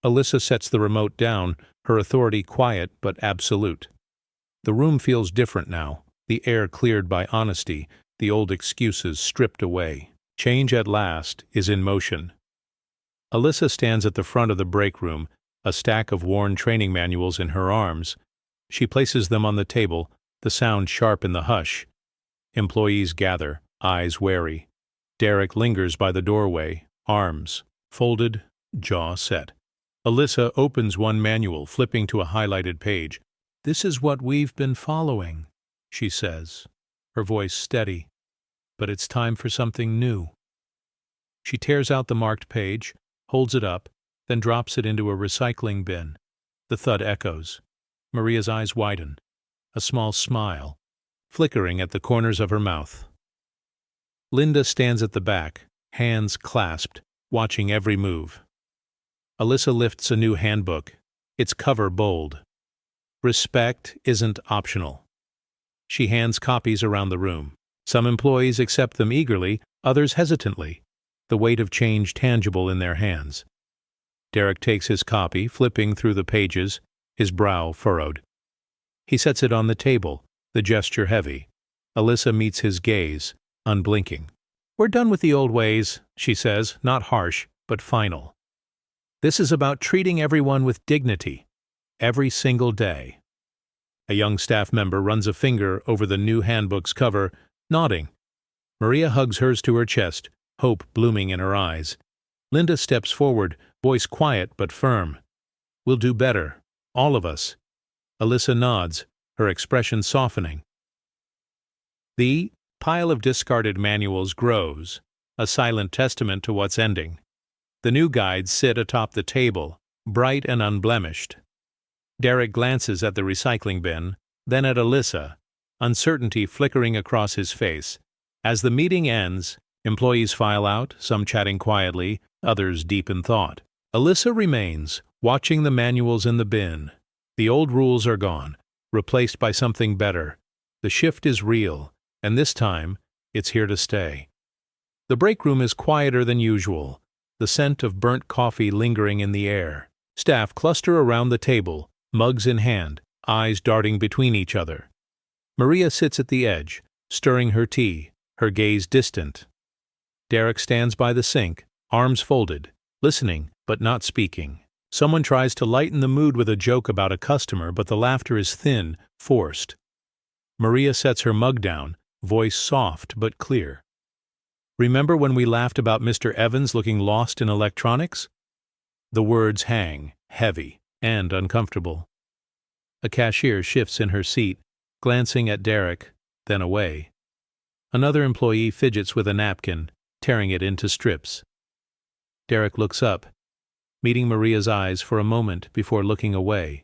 Alyssa sets the remote down, her authority quiet but absolute. The room feels different now, the air cleared by honesty, the old excuses stripped away. Change at last is in motion. Alyssa stands at the front of the break room, a stack of worn training manuals in her arms. She places them on the table, the sound sharp in the hush. Employees gather, eyes wary. Derek lingers by the doorway, arms folded, jaw set. Alyssa opens one manual, flipping to a highlighted page. "This is what we've been following," she says, her voice steady. "But it's time for something new." She tears out the marked page, holds it up, then drops it into a recycling bin. The thud echoes. Maria's eyes widen, a small smile flickering at the corners of her mouth. Linda stands at the back, hands clasped, watching every move. Alyssa lifts a new handbook, its cover bold. Respect isn't optional. She hands copies around the room. Some employees accept them eagerly, others hesitantly, the weight of change tangible in their hands. Derek takes his copy, flipping through the pages, his brow furrowed. He sets it on the table, the gesture heavy. Alyssa meets his gaze, unblinking. "We're done with the old ways," she says, not harsh, but final. "This is about treating everyone with dignity, every single day." A young staff member runs a finger over the new handbook's cover, nodding. Maria hugs hers to her chest, hope blooming in her eyes. Linda steps forward, voice quiet but firm. "We'll do better, all of us." Alyssa nods, her expression softening. The pile of discarded manuals grows, a silent testament to what's ending. The new guides sit atop the table, bright and unblemished. Derek glances at the recycling bin, then at Alyssa, uncertainty flickering across his face. As the meeting ends, employees file out, some chatting quietly, others deep in thought. Alyssa remains, watching the manuals in the bin. The old rules are gone, replaced by something better. The shift is real, and this time, it's here to stay. The break room is quieter than usual, the scent of burnt coffee lingering in the air. Staff cluster around the table, mugs in hand, eyes darting between each other. Maria sits at the edge, stirring her tea, her gaze distant. Derek stands by the sink, arms folded, listening but not speaking. Someone tries to lighten the mood with a joke about a customer, but the laughter is thin, forced. Maria sets her mug down, voice soft but clear. "Remember when we laughed about Mr. Evans looking lost in electronics?" The words hang, heavy and uncomfortable. A cashier shifts in her seat, glancing at Derek, then away. Another employee fidgets with a napkin, tearing it into strips. Derek looks up, meeting Maria's eyes for a moment before looking away.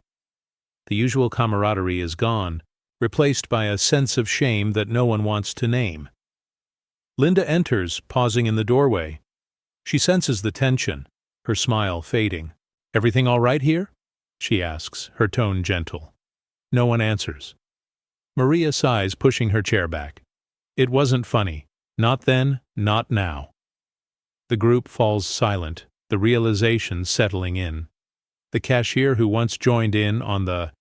The usual camaraderie is gone, replaced by a sense of shame that no one wants to name. Linda enters, pausing in the doorway. She senses the tension, her smile fading. "Everything all right here?" she asks, her tone gentle. No one answers. Maria sighs, pushing her chair back. It wasn't funny. Not then, not now. The group falls silent, the realization settling in. The cashier who once joined in on the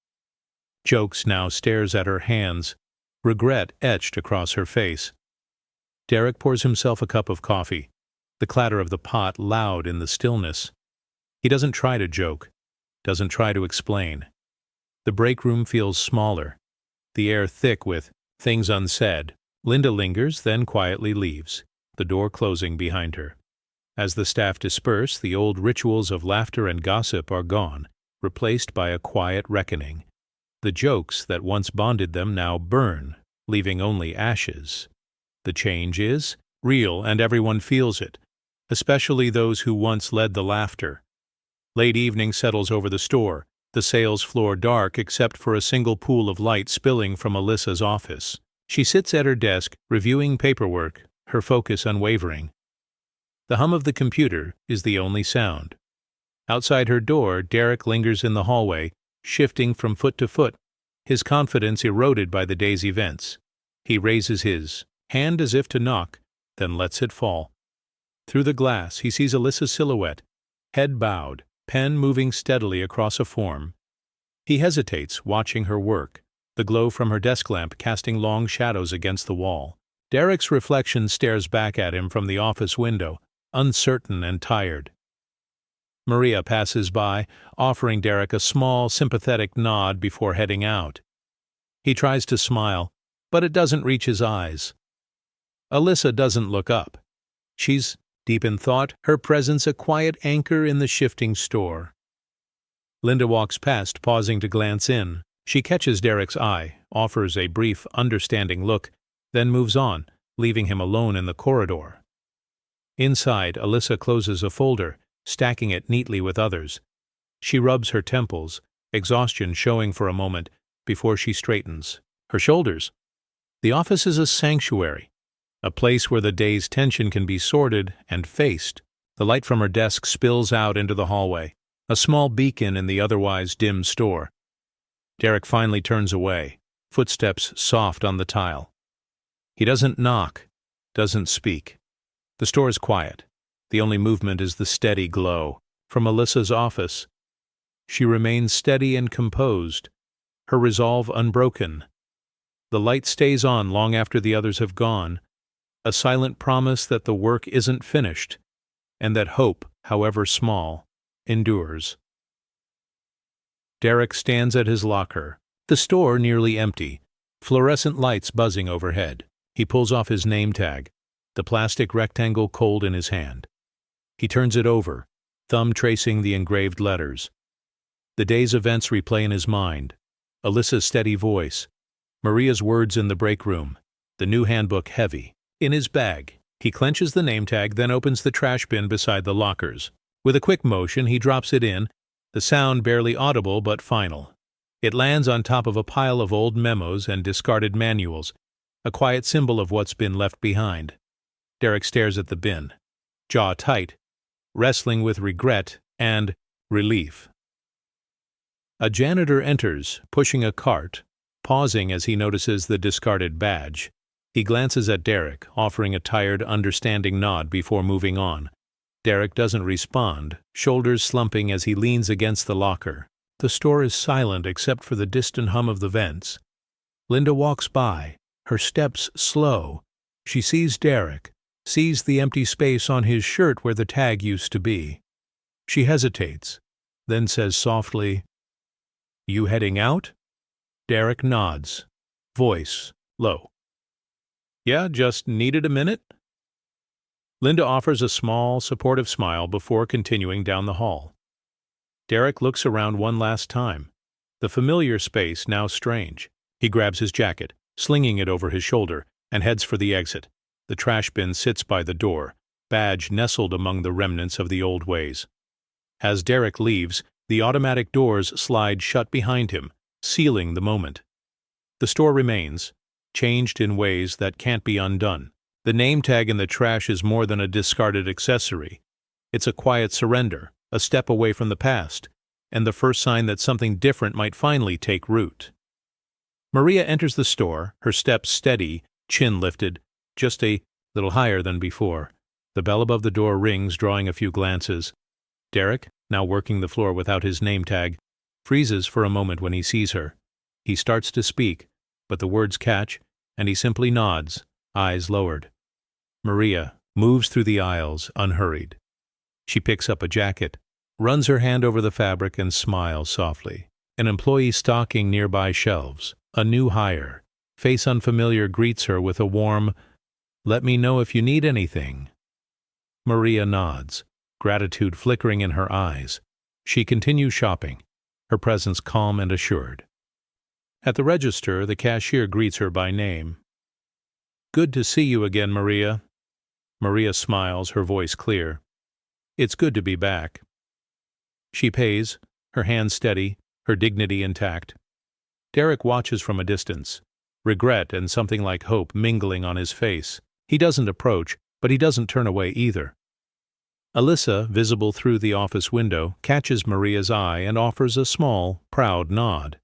jokes now stares at her hands, regret etched across her face. Derek pours himself a cup of coffee, the clatter of the pot loud in the stillness. He doesn't try to joke, doesn't try to explain. The break room feels smaller, the air thick with things unsaid. Linda lingers, then quietly leaves, the door closing behind her. As the staff disperse, the old rituals of laughter and gossip are gone, replaced by a quiet reckoning. The jokes that once bonded them now burn, leaving only ashes. The change is real, and everyone feels it, especially those who once led the laughter. Late evening settles over the store, the sales floor dark except for a single pool of light spilling from Alyssa's office. She sits at her desk, reviewing paperwork, her focus unwavering. The hum of the computer is the only sound. Outside her door, Derek lingers in the hallway, shifting from foot to foot, his confidence eroded by the day's events. He raises his hand as if to knock, then lets it fall. Through the glass, he sees Alyssa's silhouette, head bowed, pen moving steadily across a form. He hesitates, watching her work, the glow from her desk lamp casting long shadows against the wall. Derek's reflection stares back at him from the office window, uncertain and tired. Maria passes by, offering Derek a small, sympathetic nod before heading out. He tries to smile, but it doesn't reach his eyes. Alyssa doesn't look up. She's deep in thought, her presence a quiet anchor in the shifting store. Linda walks past, pausing to glance in. She catches Derek's eye, offers a brief, understanding look, then moves on, leaving him alone in the corridor. Inside, Alyssa closes a folder, stacking it neatly with others. She rubs her temples, exhaustion showing for a moment, before she straightens her shoulders. The office is a sanctuary, a place where the day's tension can be sorted and faced. The light from her desk spills out into the hallway, a small beacon in the otherwise dim store. Derek finally turns away, footsteps soft on the tile. He doesn't knock, doesn't speak. The store is quiet. The only movement is the steady glow from Alyssa's office. She remains steady and composed, her resolve unbroken. The light stays on long after the others have gone, a silent promise that the work isn't finished, and that hope, however small, endures. Derek stands at his locker, the store nearly empty, fluorescent lights buzzing overhead. He pulls off his name tag, the plastic rectangle cold in his hand. He turns it over, thumb tracing the engraved letters. The day's events replay in his mind. Alyssa's steady voice, Maria's words in the break room, the new handbook heavy. In his bag, he clenches the name tag, then opens the trash bin beside the lockers. With a quick motion, he drops it in, the sound barely audible but final. It lands on top of a pile of old memos and discarded manuals, a quiet symbol of what's been left behind. Derek stares at the bin, jaw tight, wrestling with regret and relief. A janitor enters, pushing a cart, pausing as he notices the discarded badge. He glances at Derek, offering a tired, understanding nod before moving on. Derek doesn't respond, shoulders slumping as he leans against the locker. The store is silent except for the distant hum of the vents. Linda walks by, her steps slow. She sees Derek, sees the empty space on his shirt where the tag used to be. She hesitates, then says softly, "You heading out?" Derek nods, voice low. "Yeah, just needed a minute?" Linda offers a small, supportive smile before continuing down the hall. Derek looks around one last time, the familiar space now strange. He grabs his jacket, slinging it over his shoulder, and heads for the exit. The trash bin sits by the door, badge nestled among the remnants of the old ways. As Derek leaves, the automatic doors slide shut behind him, sealing the moment. The store remains, changed in ways that can't be undone. The name tag in the trash is more than a discarded accessory. It's a quiet surrender, a step away from the past, and the first sign that something different might finally take root. Maria enters the store, her steps steady, chin lifted, just a little higher than before. The bell above the door rings, drawing a few glances. Derek, now working the floor without his name tag, freezes for a moment when he sees her. He starts to speak, but the words catch, and he simply nods, eyes lowered. Maria moves through the aisles, unhurried. She picks up a jacket, runs her hand over the fabric, and smiles softly. An employee stalking nearby shelves, a new hire, face unfamiliar, greets her with a warm, "Let me know if you need anything." Maria nods, gratitude flickering in her eyes. She continues shopping, her presence calm and assured. At the register, the cashier greets her by name. "Good to see you again, Maria." Maria smiles, her voice clear. "It's good to be back." She pays, her hands steady, her dignity intact. Derek watches from a distance, regret and something like hope mingling on his face. He doesn't approach, but he doesn't turn away either. Alyssa, visible through the office window, catches Maria's eye and offers a small, proud nod.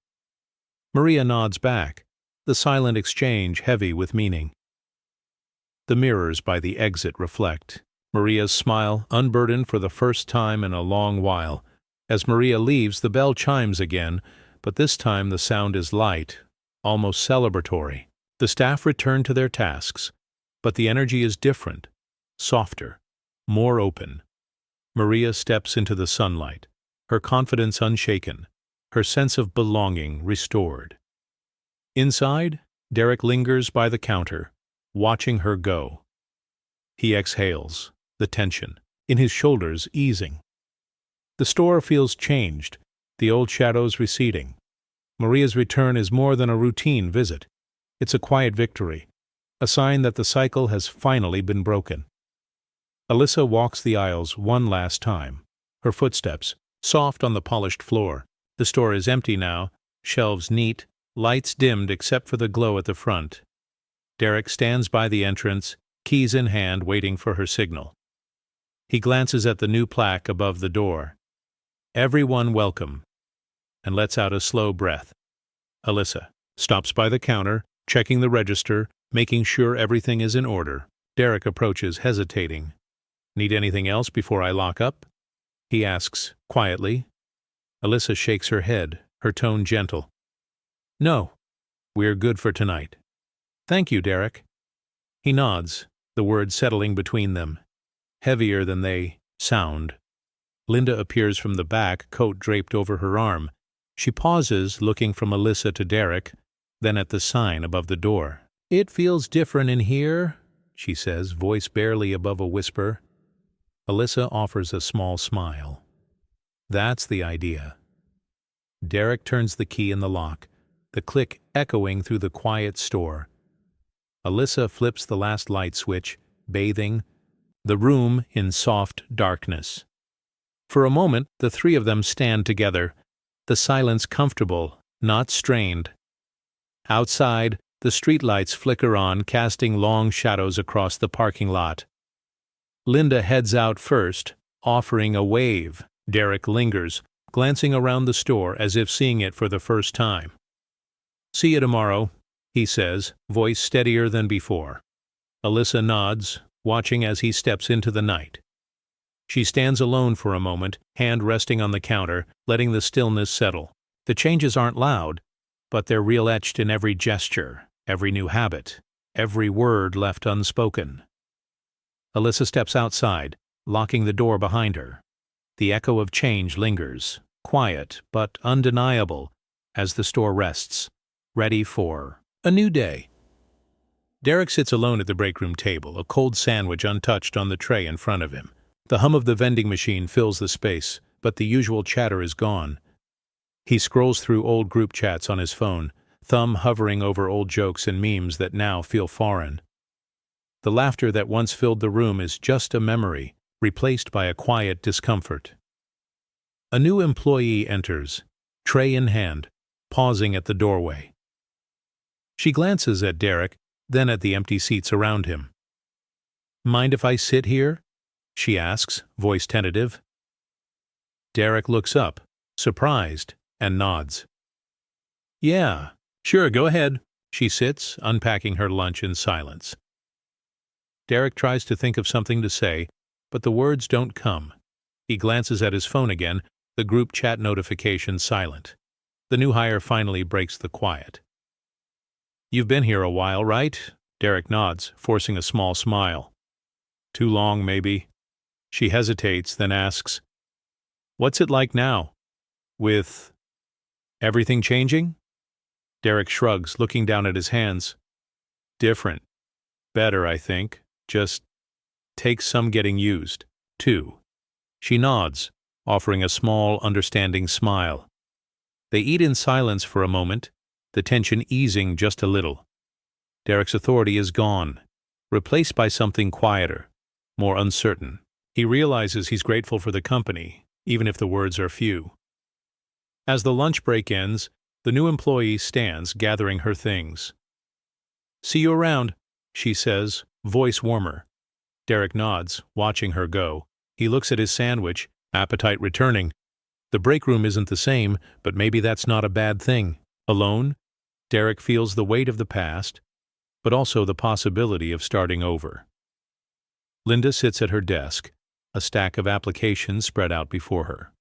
Maria nods back, the silent exchange heavy with meaning. The mirrors by the exit reflect Maria's smile, unburdened for the first time in a long while. As Maria leaves, the bell chimes again, but this time the sound is light, almost celebratory. The staff return to their tasks, but the energy is different, softer, more open. Maria steps into the sunlight, her confidence unshaken, her sense of belonging restored. Inside, Derek lingers by the counter, watching her go. He exhales, the tension in his shoulders easing. The store feels changed, the old shadows receding. Maria's return is more than a routine visit. It's a quiet victory, a sign that the cycle has finally been broken. Alyssa walks the aisles one last time, her footsteps soft on the polished floor. The store is empty now, shelves neat, lights dimmed except for the glow at the front. Derek stands by the entrance, keys in hand, waiting for her signal. He glances at the new plaque above the door. "Everyone welcome," and lets out a slow breath. Alyssa stops by the counter, checking the register, making sure everything is in order. Derek approaches, hesitating. "Need anything else before I lock up?" he asks, quietly. Alyssa shakes her head, her tone gentle. "No, we're good for tonight." "Thank you, Derek." He nods, the words settling between them, heavier than they sound. Linda appears from the back, coat draped over her arm. She pauses, looking from Alyssa to Derek, then at the sign above the door. "It feels different in here," she says, voice barely above a whisper. Alyssa offers a small smile. "That's the idea." Derek turns the key in the lock, the click echoing through the quiet store. Alyssa flips the last light switch, bathing the room in soft darkness. For a moment, the three of them stand together, the silence comfortable, not strained. Outside, the streetlights flicker on, casting long shadows across the parking lot. Linda heads out first, offering a wave. Derek lingers, glancing around the store as if seeing it for the first time. "See you tomorrow," he says, voice steadier than before. Alyssa nods, watching as he steps into the night. She stands alone for a moment, hand resting on the counter, letting the stillness settle. The changes aren't loud, but they're real, etched in every gesture, every new habit, every word left unspoken. Alyssa steps outside, locking the door behind her. The echo of change lingers, quiet but undeniable, as the store rests, ready for a new day. Derek sits alone at the breakroom table, a cold sandwich untouched on the tray in front of him. The hum of the vending machine fills the space, but the usual chatter is gone. He scrolls through old group chats on his phone, thumb hovering over old jokes and memes that now feel foreign. The laughter that once filled the room is just a memory, replaced by a quiet discomfort. A new employee enters, tray in hand, pausing at the doorway. She glances at Derek, then at the empty seats around him. "Mind if I sit here?" she asks, voice tentative. Derek looks up, surprised, and nods. "Yeah, sure, go ahead." She sits, unpacking her lunch in silence. Derek tries to think of something to say, but the words don't come. He glances at his phone again, the group chat notification silent. The new hire finally breaks the quiet. "You've been here a while, right?" Derek nods, forcing a small smile. "Too long, maybe." She hesitates, then asks, "What's it like now? With everything changing?" Derek shrugs, looking down at his hands. "Different. Better, I think. Just takes some getting used, too." She nods, offering a small, understanding smile. They eat in silence for a moment, the tension easing just a little. Derek's authority is gone, replaced by something quieter, more uncertain. He realizes he's grateful for the company, even if the words are few. As the lunch break ends, the new employee stands, gathering her things. "See you around," she says, voice warmer. Derek nods, watching her go. He looks at his sandwich, appetite returning. The break room isn't the same, but maybe that's not a bad thing. Alone, Derek feels the weight of the past, but also the possibility of starting over. Linda sits at her desk, a stack of applications spread out before her.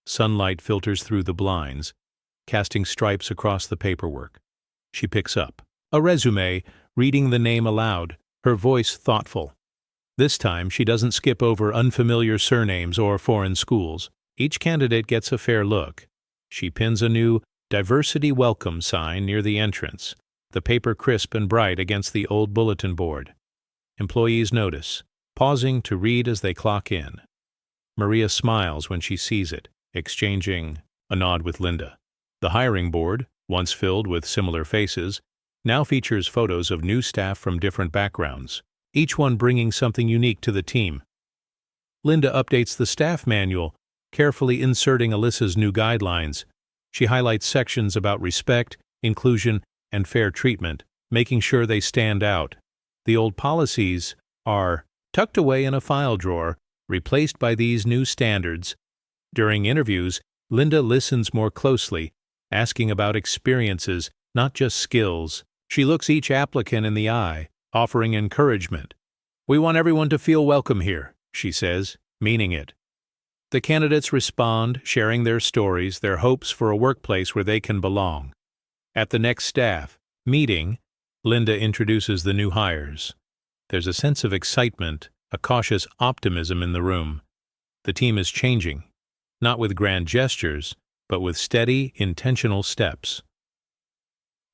Sunlight filters through the blinds, casting stripes across the paperwork. She picks up a resume, reading the name aloud, her voice thoughtful. This time, she doesn't skip over unfamiliar surnames or foreign schools. Each candidate gets a fair look. She pins a new diversity welcome sign near the entrance, the paper crisp and bright against the old bulletin board. Employees notice, pausing to read as they clock in. Maria smiles when she sees it, exchanging a nod with Linda. The hiring board, once filled with similar faces, now features photos of new staff from different backgrounds, each one bringing something unique to the team. Linda updates the staff manual, carefully inserting Alyssa's new guidelines. She highlights sections about respect, inclusion, and fair treatment, making sure they stand out. The old policies are tucked away in a file drawer, replaced by these new standards. During interviews, Linda listens more closely, asking about experiences, not just skills. She looks each applicant in the eye, offering encouragement. "We want everyone to feel welcome here," she says, meaning it. The candidates respond, sharing their stories, their hopes for a workplace where they can belong. At the next staff meeting, Linda introduces the new hires. There's a sense of excitement, a cautious optimism in the room. The team is changing, not with grand gestures, but with steady, intentional steps.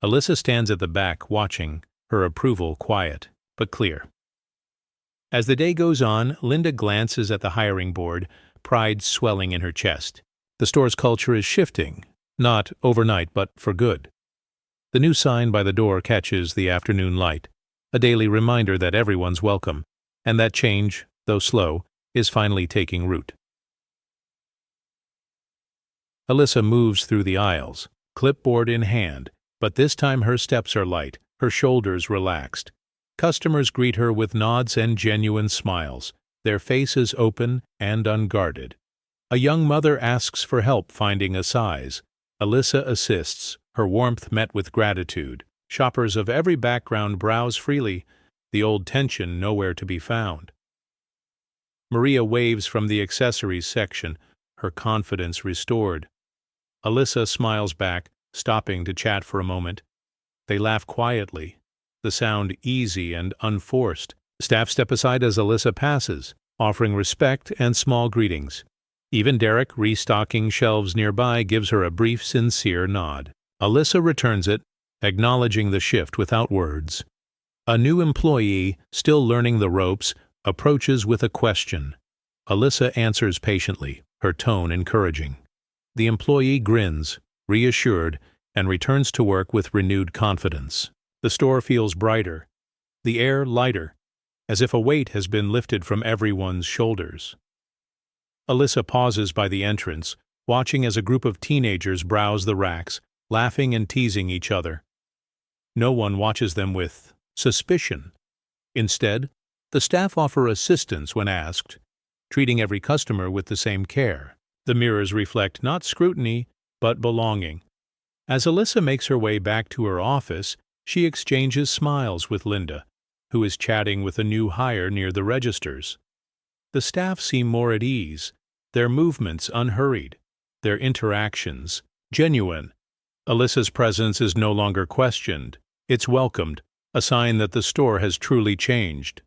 Alyssa stands at the back, watching, her approval quiet, but clear. As the day goes on, Linda glances at the hiring board, pride swelling in her chest. The store's culture is shifting, not overnight, but for good. The new sign by the door catches the afternoon light, a daily reminder that everyone's welcome, and that change, though slow, is finally taking root. Alyssa moves through the aisles, clipboard in hand, but this time her steps are light, her shoulders relaxed. Customers greet her with nods and genuine smiles, their faces open and unguarded. A young mother asks for help finding a size. Alyssa assists, her warmth met with gratitude. Shoppers of every background browse freely, the old tension nowhere to be found. Maria waves from the accessories section, her confidence restored. Alyssa smiles back, stopping to chat for a moment. They laugh quietly, the sound easy and unforced. Staff step aside as Alyssa passes, offering respect and small greetings. Even Derek, restocking shelves nearby, gives her a brief, sincere nod. Alyssa returns it, acknowledging the shift without words. A new employee, still learning the ropes, approaches with a question. Alyssa answers patiently, her tone encouraging. The employee grins, reassured, and returns to work with renewed confidence. The store feels brighter, the air lighter, as if a weight has been lifted from everyone's shoulders. Alyssa pauses by the entrance, watching as a group of teenagers browse the racks, laughing and teasing each other. No one watches them with suspicion. Instead, the staff offer assistance when asked, treating every customer with the same care. The mirrors reflect not scrutiny, but belonging. As Alyssa makes her way back to her office, she exchanges smiles with Linda, who is chatting with a new hire near the registers. The staff seem more at ease, their movements unhurried, their interactions genuine. Alyssa's presence is no longer questioned. It's welcomed, a sign that the store has truly changed.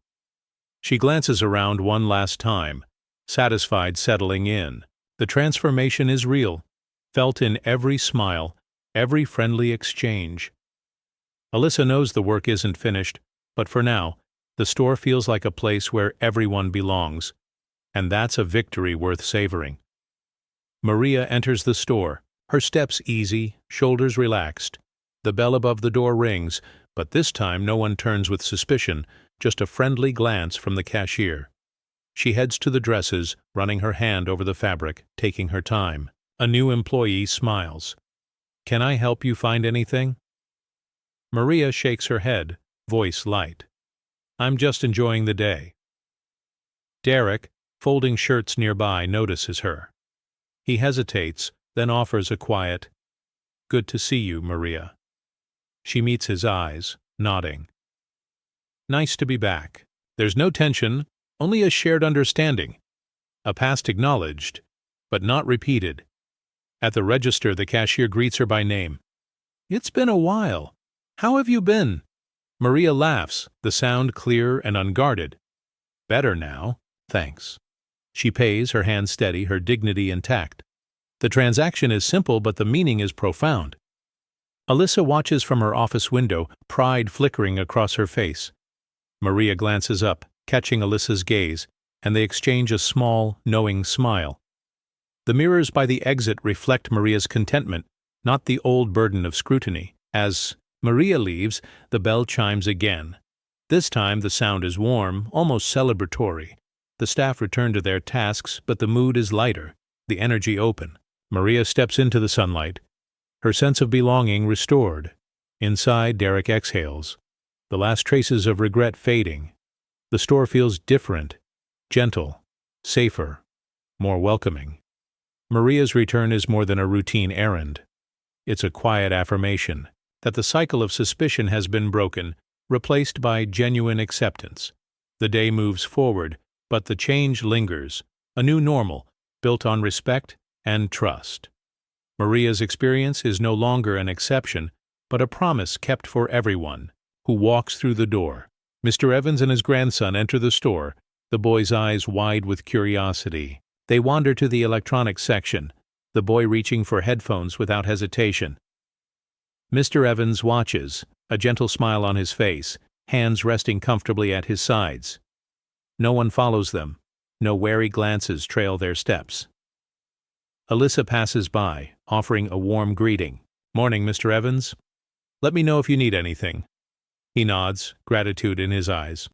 She glances around one last time, satisfied settling in. The transformation is real, felt in every smile, every friendly exchange. Alyssa knows the work isn't finished, but for now, the store feels like a place where everyone belongs, and that's a victory worth savoring. Maria enters the store, her steps easy, shoulders relaxed. The bell above the door rings, but this time no one turns with suspicion, just a friendly glance from the cashier. She heads to the dresses, running her hand over the fabric, taking her time. A new employee smiles. "Can I help you find anything?" Maria shakes her head, voice light. "I'm just enjoying the day." Derek, folding shirts nearby, notices her. He hesitates, then offers a quiet, "Good to see you, Maria." She meets his eyes, nodding. Nice to be back. There's no tension, only a shared understanding. A past acknowledged, but not repeated. At the register, the cashier greets her by name. It's been a while. How have you been? Maria laughs, the sound clear and unguarded. Better now, thanks. She pays, her hand steady, her dignity intact. The transaction is simple, but the meaning is profound. Alyssa watches from her office window, pride flickering across her face. Maria glances up, catching Alyssa's gaze, and they exchange a small, knowing smile. The mirrors by the exit reflect Maria's contentment, not the old burden of scrutiny. As Maria leaves, the bell chimes again. This time the sound is warm, almost celebratory. The staff return to their tasks, but the mood is lighter, the energy open. Maria steps into the sunlight, her sense of belonging restored. Inside, Derek exhales, the last traces of regret fading. The store feels different, gentle, safer, more welcoming. Maria's return is more than a routine errand. It's a quiet affirmation that the cycle of suspicion has been broken, replaced by genuine acceptance. The day moves forward, but the change lingers, a new normal, built on respect and trust. Maria's experience is no longer an exception, but a promise kept for everyone who walks through the door. Mr. Evans and his grandson enter the store, the boy's eyes wide with curiosity. They wander to the electronics section, the boy reaching for headphones without hesitation. Mr. Evans watches, a gentle smile on his face, hands resting comfortably at his sides. No one follows them. No wary glances trail their steps. Alyssa passes by, offering a warm greeting. Morning, Mr. Evans. Let me know if you need anything. He nods, gratitude in his eyes.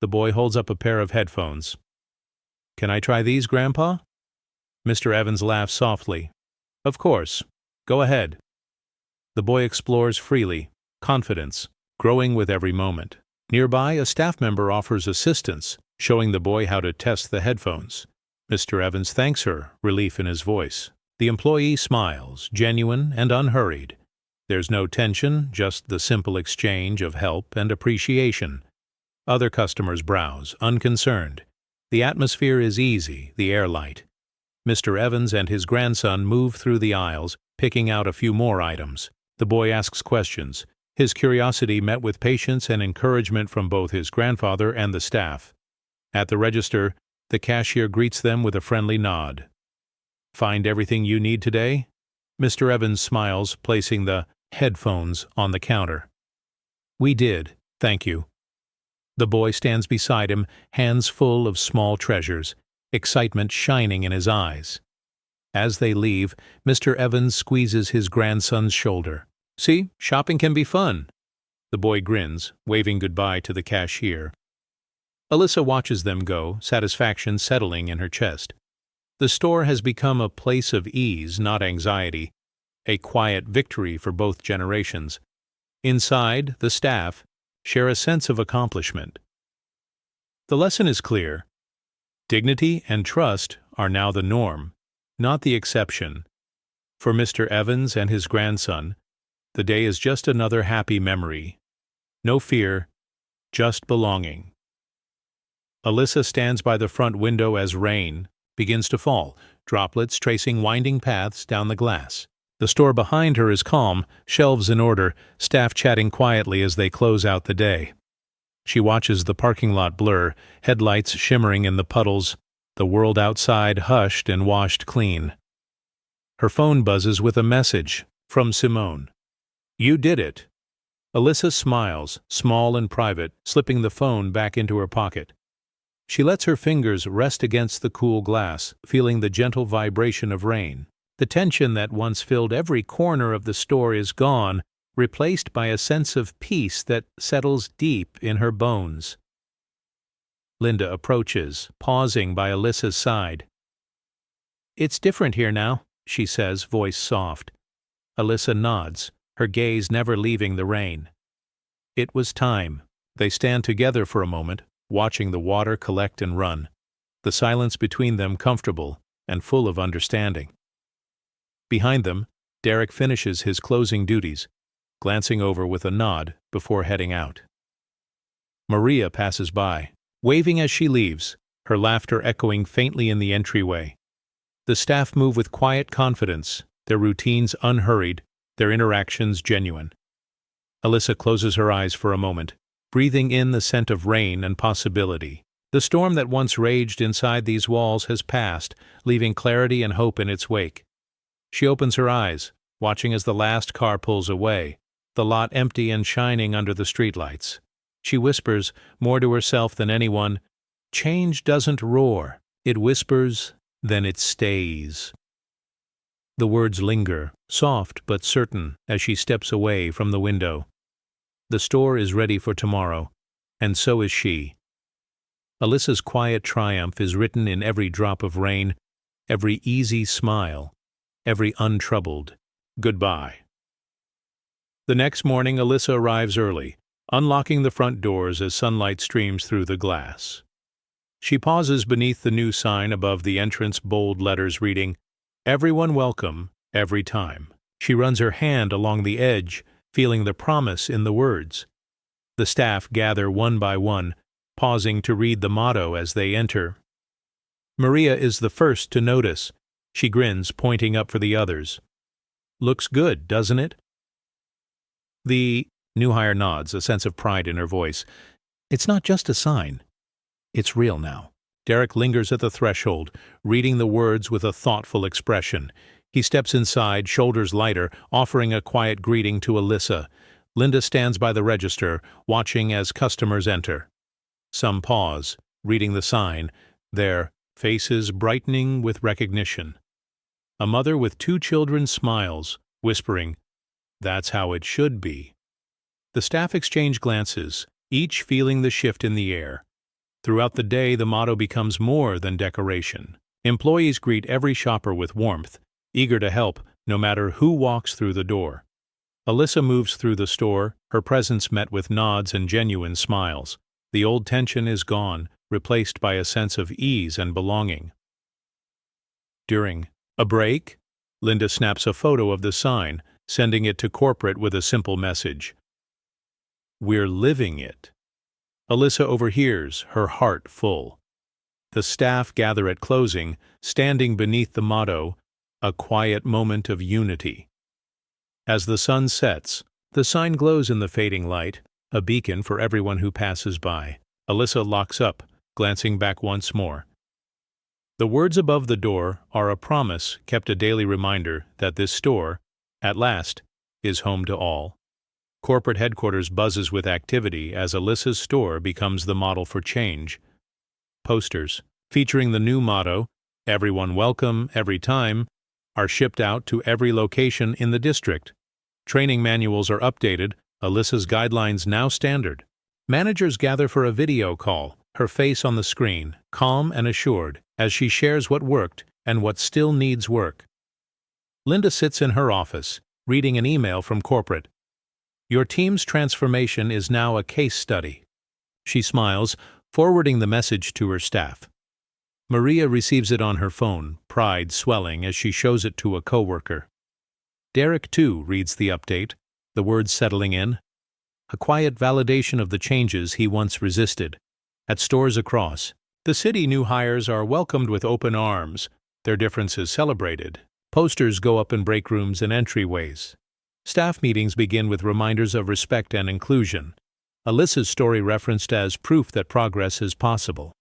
The boy holds up a pair of headphones. Can I try these, Grandpa? Mr. Evans laughs softly. Of course. Go ahead. The boy explores freely, confidence growing with every moment. Nearby, a staff member offers assistance, showing the boy how to test the headphones. Mr. Evans thanks her, relief in his voice. The employee smiles, genuine and unhurried. There's no tension, just the simple exchange of help and appreciation. Other customers browse, unconcerned. The atmosphere is easy, the air light. Mr. Evans and his grandson move through the aisles, picking out a few more items. The boy asks questions, his curiosity met with patience and encouragement from both his grandfather and the staff. At the register, the cashier greets them with a friendly nod. Find everything you need today? Mr. Evans smiles, placing the headphones on the counter. We did, thank you. The boy stands beside him, hands full of small treasures, excitement shining in his eyes. As they leave, Mr. Evans squeezes his grandson's shoulder. See, shopping can be fun. The boy grins, waving goodbye to the cashier. Alyssa watches them go, satisfaction settling in her chest. The store has become a place of ease, not anxiety, a quiet victory for both generations. Inside, the staff share a sense of accomplishment. The lesson is clear. Dignity and trust are now the norm, not the exception. For Mr. Evans and his grandson, the day is just another happy memory. No fear, just belonging. Alyssa stands by the front window as rain begins to fall, droplets tracing winding paths down the glass. The store behind her is calm, shelves in order, staff chatting quietly as they close out the day. She watches the parking lot blur, headlights shimmering in the puddles, the world outside hushed and washed clean. Her phone buzzes with a message from Simone. You did it. Alyssa smiles, small and private, slipping the phone back into her pocket. She lets her fingers rest against the cool glass, feeling the gentle vibration of rain. The tension that once filled every corner of the store is gone, replaced by a sense of peace that settles deep in her bones. Linda approaches, pausing by Alyssa's side. It's different here now, she says, voice soft. Alyssa nods, her gaze never leaving the rain. It was time. They stand together for a moment, watching the water collect and run, the silence between them comfortable and full of understanding. Behind them, Derek finishes his closing duties, glancing over with a nod before heading out. Maria passes by, waving as she leaves, her laughter echoing faintly in the entryway. The staff move with quiet confidence, their routines unhurried, their interactions genuine. Alyssa closes her eyes for a moment, breathing in the scent of rain and possibility. The storm that once raged inside these walls has passed, leaving clarity and hope in its wake. She opens her eyes, watching as the last car pulls away, the lot empty and shining under the streetlights. She whispers, more to herself than anyone, "Change doesn't roar. It whispers, then it stays." The words linger, soft but certain, as she steps away from the window. The store is ready for tomorrow, and so is she. Alyssa's quiet triumph is written in every drop of rain, every easy smile, every untroubled goodbye. The next morning, Alyssa arrives early, unlocking the front doors as sunlight streams through the glass. She pauses beneath the new sign above the entrance, bold letters reading, "Everyone welcome, every time." She runs her hand along the edge, feeling the promise in the words. The staff gather one by one, pausing to read the motto as they enter. Maria is the first to notice. She grins, pointing up for the others. "Looks good, doesn't it?" The new hire nods, a sense of pride in her voice. "It's not just a sign. It's real now." Derek lingers at the threshold, reading the words with a thoughtful expression. He steps inside, shoulders lighter, offering a quiet greeting to Alyssa. Linda stands by the register, watching as customers enter. Some pause, reading the sign, their faces brightening with recognition. A mother with 2 children smiles, whispering, "That's how it should be." The staff exchange glances, each feeling the shift in the air. Throughout the day, the motto becomes more than decoration. Employees greet every shopper with warmth, eager to help, no matter who walks through the door. Alyssa moves through the store, her presence met with nods and genuine smiles. The old tension is gone, replaced by a sense of ease and belonging. During a break, Linda snaps a photo of the sign, sending it to corporate with a simple message. "We're living it." Alyssa overhears, her heart full. The staff gather at closing, standing beneath the motto, "A quiet moment of unity." As the sun sets, the sign glows in the fading light, a beacon for everyone who passes by. Alyssa locks up, glancing back once more. The words above the door are a promise, kept a daily reminder that this store, at last, is home to all. Corporate headquarters buzzes with activity as Alyssa's store becomes the model for change. Posters, featuring the new motto, "Everyone welcome, every time," are shipped out to every location in the district. Training manuals are updated, Alyssa's guidelines now standard. Managers gather for a video call, her face on the screen, calm and assured, as she shares what worked and what still needs work. Linda sits in her office, reading an email from corporate. "Your team's transformation is now a case study." She smiles, forwarding the message to her staff. Maria receives it on her phone, pride swelling as she shows it to a coworker. Derek, too, reads the update, the words settling in. A quiet validation of the changes he once resisted. At stores across the city, new hires are welcomed with open arms, their differences celebrated. Posters go up in break rooms and entryways. Staff meetings begin with reminders of respect and inclusion. Alyssa's story referenced as proof that progress is possible.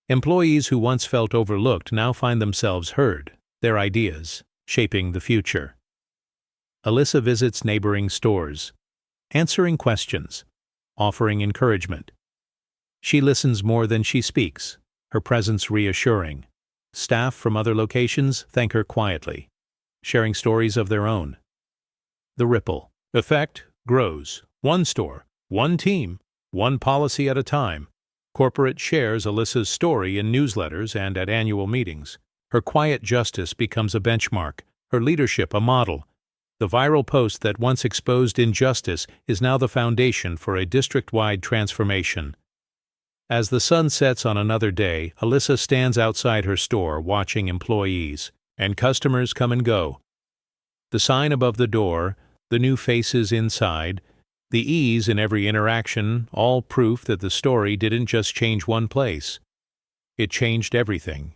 Employees who once felt overlooked now find themselves heard, their ideas shaping the future. Alyssa visits neighboring stores, answering questions, offering encouragement. She listens more than she speaks, her presence reassuring. Staff from other locations thank her quietly, sharing stories of their own. The ripple effect grows. One store, one team, one policy at a time. Corporate shares Alyssa's story in newsletters and at annual meetings. Her quiet justice becomes a benchmark, her leadership a model. The viral post that once exposed injustice is now the foundation for a district-wide transformation. As the sun sets on another day, Alyssa stands outside her store watching employees and customers come and go. The sign above the door, the new faces inside, The ease in every interaction, all proof that the story didn't just change one place. It changed everything.